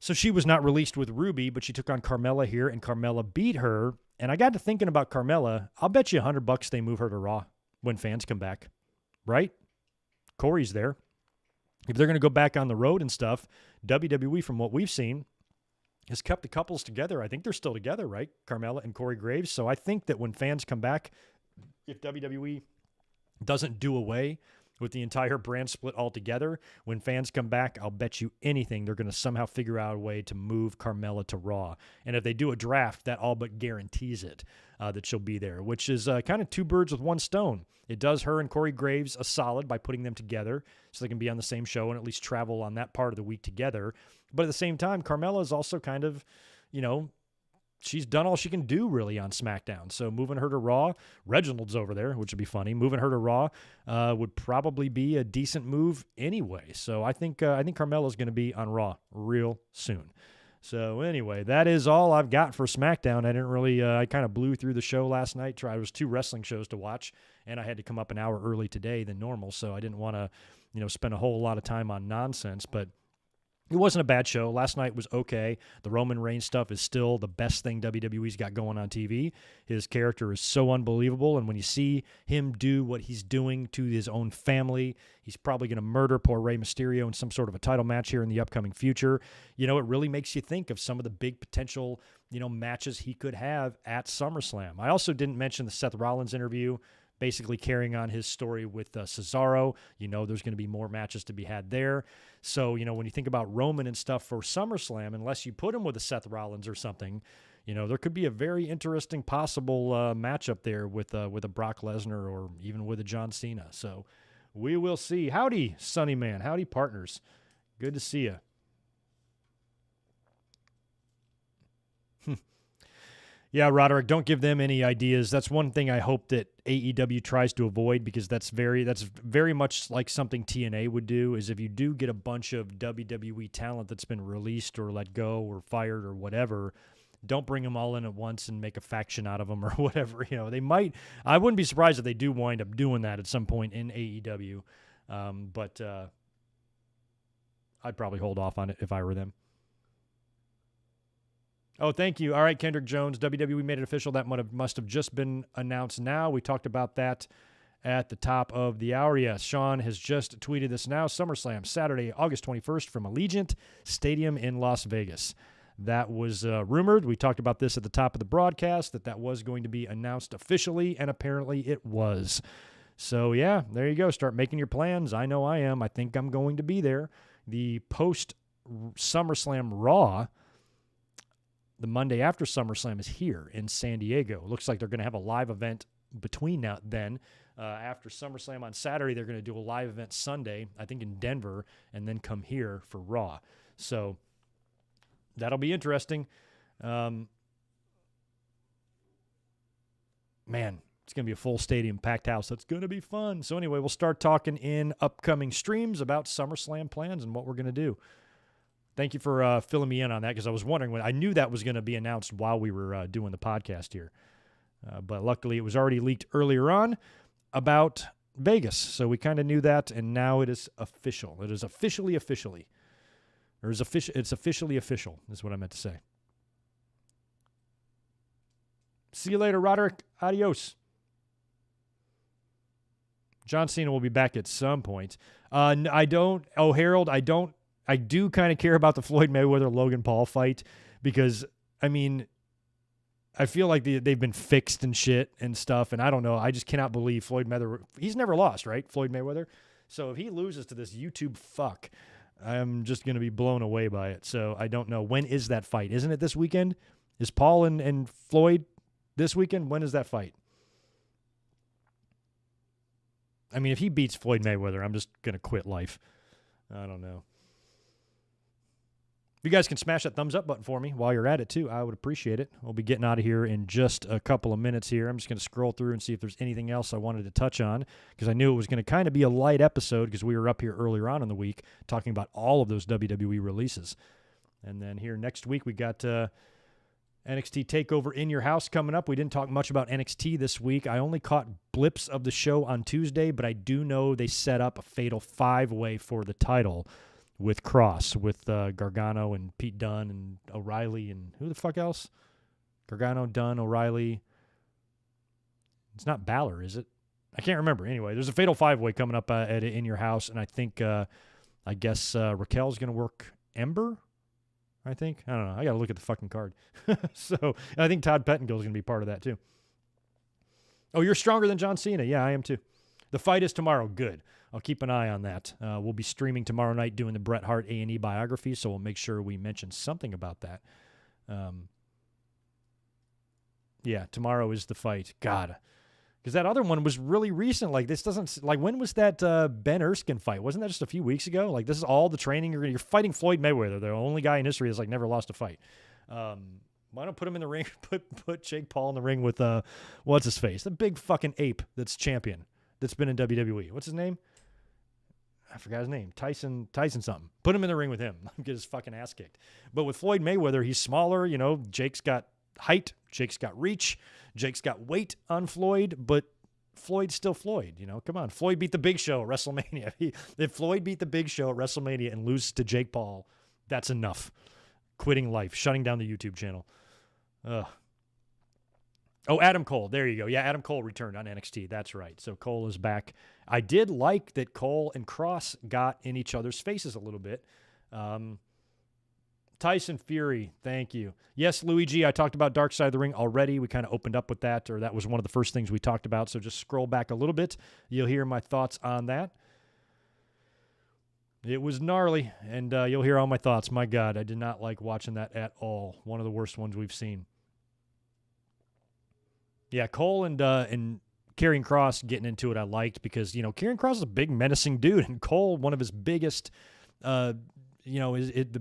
So she was not released with Ruby, but she took on Carmella here, and Carmella beat her. And I got to thinking about Carmella. I'll bet you $100 they move her to Raw when fans come back, right? Corey's there. If they're going to go back on the road and stuff, WWE, from what we've seen, has kept the couples together. I think they're still together, right? Carmella and Corey Graves. So I think that when fans come back, if WWE doesn't do away with the entire brand split altogether, when fans come back, I'll bet you anything they're going to somehow figure out a way to move Carmella to Raw. And if they do a draft, that all but guarantees it, that she'll be there, which is kind of two birds with one stone. It does her and Corey Graves a solid by putting them together so they can be on the same show and at least travel on that part of the week together. But at the same time, Carmella is also kind of, she's done all she can do really on SmackDown. So moving her to Raw, Reginald's over there, which would be funny. Moving her to Raw would probably be a decent move anyway. So I think Carmella's going to be on Raw real soon. So anyway, that is all I've got for SmackDown. I didn't really, I kind of blew through the show last night. There was 2 wrestling shows to watch, and I had to come up an hour early today than normal. So I didn't want to, spend a whole lot of time on nonsense, but it wasn't a bad show. Last night was okay. The Roman Reigns stuff is still the best thing WWE's got going on TV. His character is so unbelievable, and when you see him do what he's doing to his own family, he's probably going to murder poor Rey Mysterio in some sort of a title match here in the upcoming future. It really makes you think of some of the big potential, matches he could have at SummerSlam. I also didn't mention the Seth Rollins interview, basically carrying on his story with Cesaro. There's going to be more matches to be had there. So, when you think about Roman and stuff for SummerSlam, unless you put him with a Seth Rollins or something, there could be a very interesting possible matchup there with a Brock Lesnar or even with a John Cena. So we will see. Howdy, Sunny Man. Howdy, partners. Good to see you. Yeah, Roderick, don't give them any ideas. That's one thing I hope that AEW tries to avoid, because that's very much like something TNA would do, is if you do get a bunch of WWE talent that's been released or let go or fired or whatever, don't bring them all in at once and make a faction out of them or whatever. They might. I wouldn't be surprised if they do wind up doing that at some point in AEW, but I'd probably hold off on it if I were them. Oh, thank you. All right, Kendrick Jones, WWE made it official. That must have just been announced now. We talked about that at the top of the hour. Yes, Sean has just tweeted this now. SummerSlam, Saturday, August 21st from Allegiant Stadium in Las Vegas. That was rumored. We talked about this at the top of the broadcast, that was going to be announced officially, and apparently it was. So, yeah, there you go. Start making your plans. I know I am. I think I'm going to be there. The post-SummerSlam Raw, the Monday after SummerSlam, is here in San Diego. It looks like they're going to have a live event between now and then. After SummerSlam on Saturday, they're going to do a live event Sunday, I think in Denver, and then come here for Raw. So that'll be interesting. Man, it's going to be a full stadium, packed house. That's going to be fun. So anyway, we'll start talking in upcoming streams about SummerSlam plans and what we're going to do. Thank you for filling me in on that, because I was wondering I knew that was going to be announced while we were doing the podcast here. But luckily, it was already leaked earlier on about Vegas. So we kind of knew that, and now it is official. It is officially. Or it's officially official, is what I meant to say. See you later, Roderick. Adios. John Cena will be back at some point. Harold, I do kind of care about the Floyd Mayweather-Logan Paul fight, because, I feel like they've been fixed and shit and stuff, and I don't know. I just cannot believe Floyd Mayweather. He's never lost, right, Floyd Mayweather? So if he loses to this YouTube fuck, I'm just going to be blown away by it. So I don't know. When is that fight? Isn't it this weekend? Is Paul and Floyd this weekend? When is that fight? If he beats Floyd Mayweather, I'm just going to quit life. I don't know. If you guys can smash that thumbs up button for me while you're at it, too, I would appreciate it. We'll be getting out of here in just a couple of minutes here. I'm just going to scroll through and see if there's anything else I wanted to touch on, because I knew it was going to kind of be a light episode, because we were up here earlier on in the week talking about all of those WWE releases. And then here next week, we got NXT TakeOver in Your House coming up. We didn't talk much about NXT this week. I only caught blips of the show on Tuesday, but I do know they set up a fatal 5-way for the title with Cross, with Gargano and Pete Dunne and O'Reilly and who the fuck else? Gargano, Dunne, O'Reilly. It's not Balor, is it? I can't remember. Anyway, there's a fatal 5-way coming up at In Your House, and I think, I guess Raquel's going to work Ember, I think. I don't know. I got to look at the fucking card. So I think Todd Pettingill's going to be part of that, too. Oh, you're stronger than John Cena. Yeah, I am, too. The fight is tomorrow. Good. I'll keep an eye on that. We'll be streaming tomorrow night doing the Bret Hart A&E biography, so we'll make sure we mention something about that. Yeah, tomorrow is the fight. God. Because that other one was really recent. Like, this doesn't... Like, when was that Ben Erskine fight? Wasn't that just a few weeks ago? Like, this is all the training. You're fighting Floyd Mayweather, the only guy in history that's, like, never lost a fight. Why don't put him in the ring? Put Jake Paul in the ring with what's his face? The big fucking ape that's champion that's been in WWE. What's his name? I forgot his name. Tyson something. Put him in the ring with him. Get his fucking ass kicked. But with Floyd Mayweather, he's smaller. You know, Jake's got height. Jake's got reach. Jake's got weight on Floyd, but Floyd's still Floyd. You know, come on. Floyd beat the Big Show at WrestleMania. If Floyd beat the Big Show at WrestleMania and loses to Jake Paul, that's enough. Quitting life. Shutting down the YouTube channel. Oh, Adam Cole. There you go. Yeah, Adam Cole returned on NXT. That's right. So Cole is back. I did like that Cole and Cross got in each other's faces a little bit. Tyson Fury, thank you. Yes, Luigi, I talked about Dark Side of the Ring already. We kind of opened up with that, or that was one of the first things we talked about. So just scroll back a little bit. You'll hear my thoughts on that. It was gnarly, and you'll hear all my thoughts. My God, I did not like watching that at all. One of the worst ones we've seen. Yeah, Cole and Karrion Kross getting into it I liked because, you know, Karrion Kross is a big menacing dude, and Cole, one of his biggest, the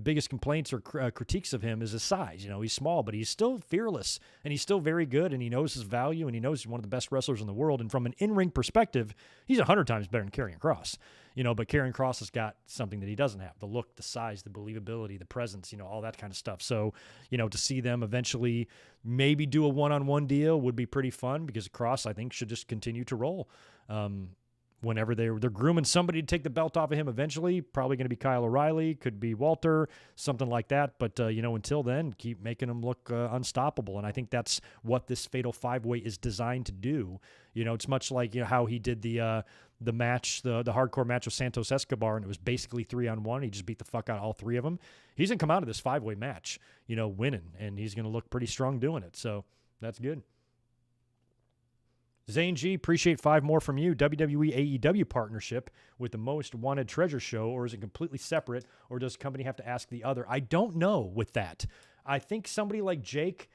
biggest complaints or critiques of him is his size. You know, he's small, but he's still fearless, and he's still very good, and he knows his value, and he knows he's one of the best wrestlers in the world, and from an in-ring perspective, he's 100 times better than Karrion Kross. You know, but Karrion Kross has got something that he doesn't have, the look, the size, the believability, the presence, you know, all that kind of stuff. So, you know, to see them eventually maybe do a one-on-one deal would be pretty fun because Kross, I think, should just continue to roll. Whenever they're grooming somebody to take the belt off of him eventually, probably going to be Kyle O'Reilly, could be Walter, something like that. But, you know, until then, keep making him look unstoppable. And I think that's what this Fatal 5-Way is designed to do. You know, it's much like, you know, how he did the match, the hardcore match with Santos Escobar, and it was basically 3-on-1. He just beat the fuck out of all three of them. He's going to come out of this 5-way match, you know, winning, and he's going to look pretty strong doing it. So that's good. Zane G, appreciate 5 more from you. WWE AEW partnership with the Most Wanted Treasure Show, or is it completely separate, or does the company have to ask the other? I don't know with that. I think somebody like Jake,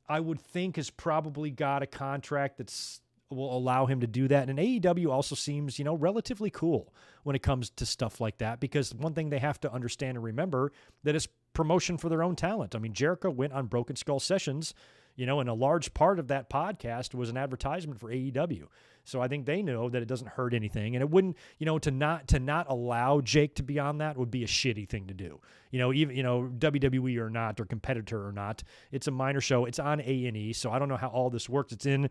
I would think, has probably got a contract that's will allow him to do that. And AEW also seems, you know, relatively cool when it comes to stuff like that, because one thing they have to understand and remember that it's promotion for their own talent. I mean, Jericho went on Broken Skull Sessions, you know, and a large part of that podcast was an advertisement for AEW. So I think they know that it doesn't hurt anything, and it wouldn't, you know, to not allow Jake to be on that would be a shitty thing to do. You know, even, you know, WWE or not, or competitor or not, it's a minor show. It's on A&E, so I don't know how all this works. It's in,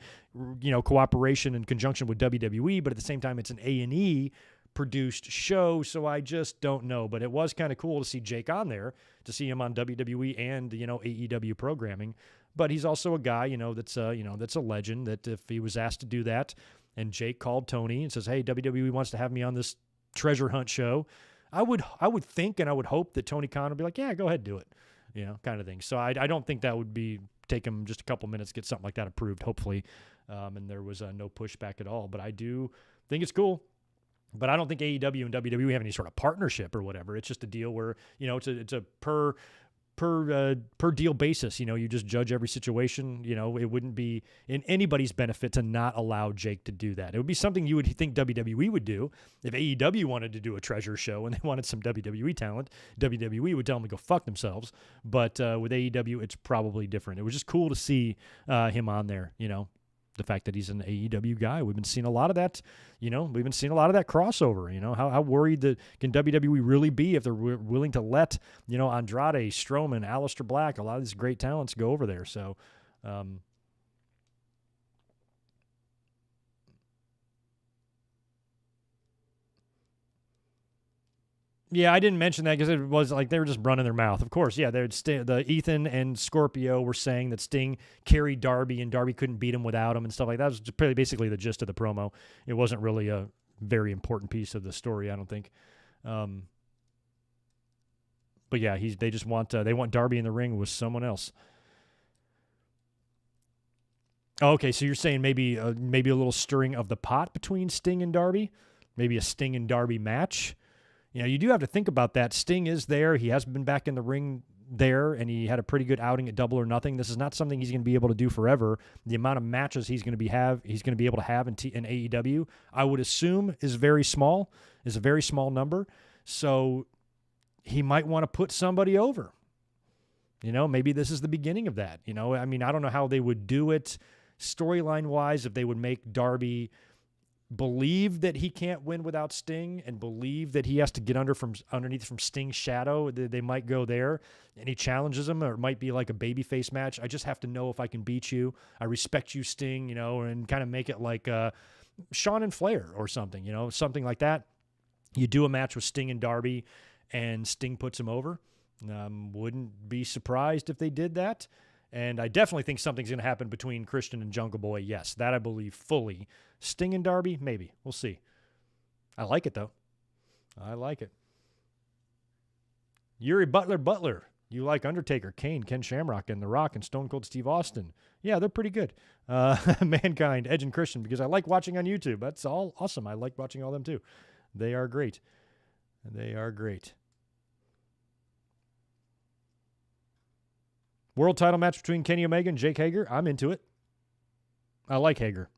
you know, cooperation and conjunction with WWE, but at the same time, it's an A&E produced show, so I just don't know. But it was kind of cool to see Jake on there, to see him on WWE and, you know, AEW programming. But he's also a guy, you know, that's a legend, that if he was asked to do that, and Jake called Tony and says, hey, WWE wants to have me on this treasure hunt show, I would think and I would hope that Tony Khan would be like, yeah, go ahead, do it, you know, kind of thing. So I don't think that would take him just a couple minutes to get something like that approved, hopefully. And there was no pushback at all. But I do think it's cool. But I don't think AEW and WWE have any sort of partnership or whatever. It's just a deal where, you know, it's a per deal basis. You know, you just judge every situation. You know, it wouldn't be in anybody's benefit to not allow Jake to do that. It would be something you would think WWE would do. If AEW wanted to do a treasure show and they wanted some WWE talent, WWE would tell them to go fuck themselves. But with AEW, it's probably different. It was just cool to see him on there, you know. The fact that he's an AEW guy. We've been seeing a lot of that, you know, we've been seeing a lot of that crossover, you know, how worried that can WWE really be if they're willing to let, you know, Andrade, Strowman, Aleister Black, a lot of these great talents go over there. So, yeah, I didn't mention that because it was like they were just running their mouth. Of course, yeah, the Ethan and Scorpio were saying that Sting carried Darby and Darby couldn't beat him without him and stuff like that. That was just basically the gist of the promo. It wasn't really a very important piece of the story, I don't think. But yeah, they just want Darby in the ring with someone else. Oh, okay, so you're saying maybe a little stirring of the pot between Sting and Darby, maybe a Sting and Darby match. You know, you do have to think about that. Sting is there. He has been back in the ring there, and he had a pretty good outing at Double or Nothing. This is not something he's going to be able to do forever. The amount of matches he's going to be able to have in AEW, I would assume, is a very small number. So he might want to put somebody over. Maybe this is the beginning of that. I mean, I don't know how they would do it storyline-wise, if they would make Darby believe that he can't win without Sting and believe that he has to get underneath from Sting's shadow. They might go there, and he challenges him, or it might be like a babyface match. I just have to know if I can beat you. I respect you, Sting, and kind of make it like Shawn and Flair or something, something like that. You do a match with Sting and Darby, and Sting puts him over. Wouldn't be surprised if they did that. And I definitely think something's going to happen between Christian and Jungle Boy. Yes, that I believe fully. Sting and Darby, maybe. We'll see. I like it, though. I like it. Yuri Butler. You like Undertaker, Kane, Ken Shamrock, and The Rock, and Stone Cold Steve Austin. Yeah, they're pretty good. Mankind, Edge, and Christian, because I like watching on YouTube. That's all awesome. I like watching all them, too. They are great. They are great. World title match between Kenny Omega and Jake Hager. I'm into it. I like Hager.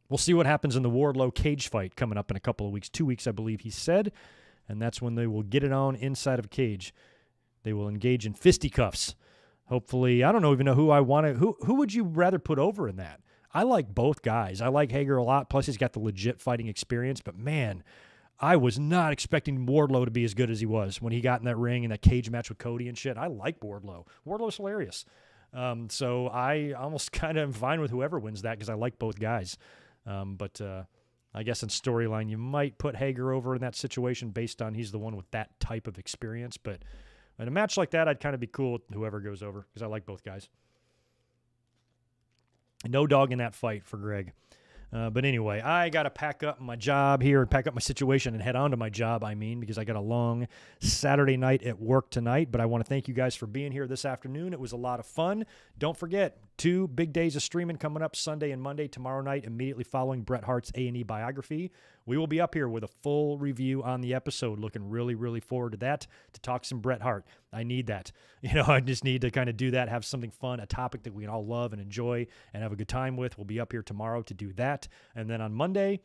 We'll see what happens in the Wardlow cage fight coming up in a couple of weeks. 2 weeks, I believe he said. And that's when they will get it on inside of a cage. They will engage in fisticuffs. Hopefully, I don't even know who I want to... Who would you rather put over in that? I like both guys. I like Hager a lot. Plus, he's got the legit fighting experience. But, man, I was not expecting Wardlow to be as good as he was when he got in that ring in that cage match with Cody and shit. I like Wardlow. Wardlow's hilarious. So I almost kind of am fine with whoever wins that because I like both guys. But I guess in storyline, you might put Hager over in that situation based on he's the one with that type of experience. But in a match like that, I'd kind of be cool with whoever goes over because I like both guys. No dog in that fight for Greg. But anyway, I got to pack up my job here and pack up my situation and head on to my job, because I got a long Saturday night at work tonight. But I want to thank you guys for being here this afternoon. It was a lot of fun. Don't forget, 2 big days of streaming coming up Sunday and Monday. Tomorrow night, immediately following Bret Hart's A&E biography, we will be up here with a full review on the episode. Looking really, really forward to that, to talk some Bret Hart. I need that. I just need to kind of do that, have something fun, a topic that we can all love and enjoy and have a good time with. We'll be up here tomorrow to do that. And then on Monday,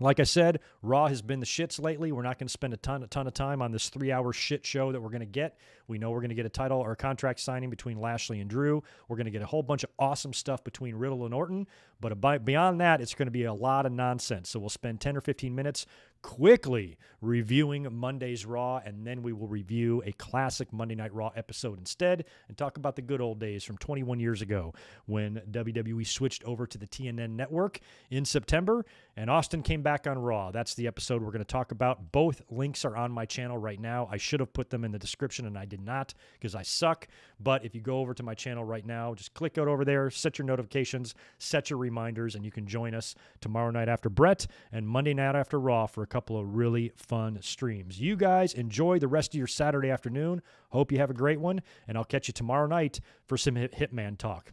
like I said, Raw has been the shits lately. We're not going to spend a ton of time on this 3-hour shit show that we're going to get. We know we're going to get a title or a contract signing between Lashley and Drew. We're going to get a whole bunch of awesome stuff between Riddle and Orton. But beyond that, it's going to be a lot of nonsense. So we'll spend 10 or 15 minutes quickly reviewing Monday's Raw, and then we will review a classic Monday Night Raw episode instead and talk about the good old days from 21 years ago when WWE switched over to the TNN network in September and Austin came back on Raw. That's the episode we're going to talk about. Both links are on my channel right now. I should have put them in the description, and I did not because I suck. But if you go over to my channel right now, just click out over there, set your notifications, set your reminders, and you can join us tomorrow night after Bret and Monday night after Raw for a couple of really fun streams. You guys enjoy the rest of your Saturday afternoon. Hope you have a great one, and I'll catch you tomorrow night for some Hitman talk.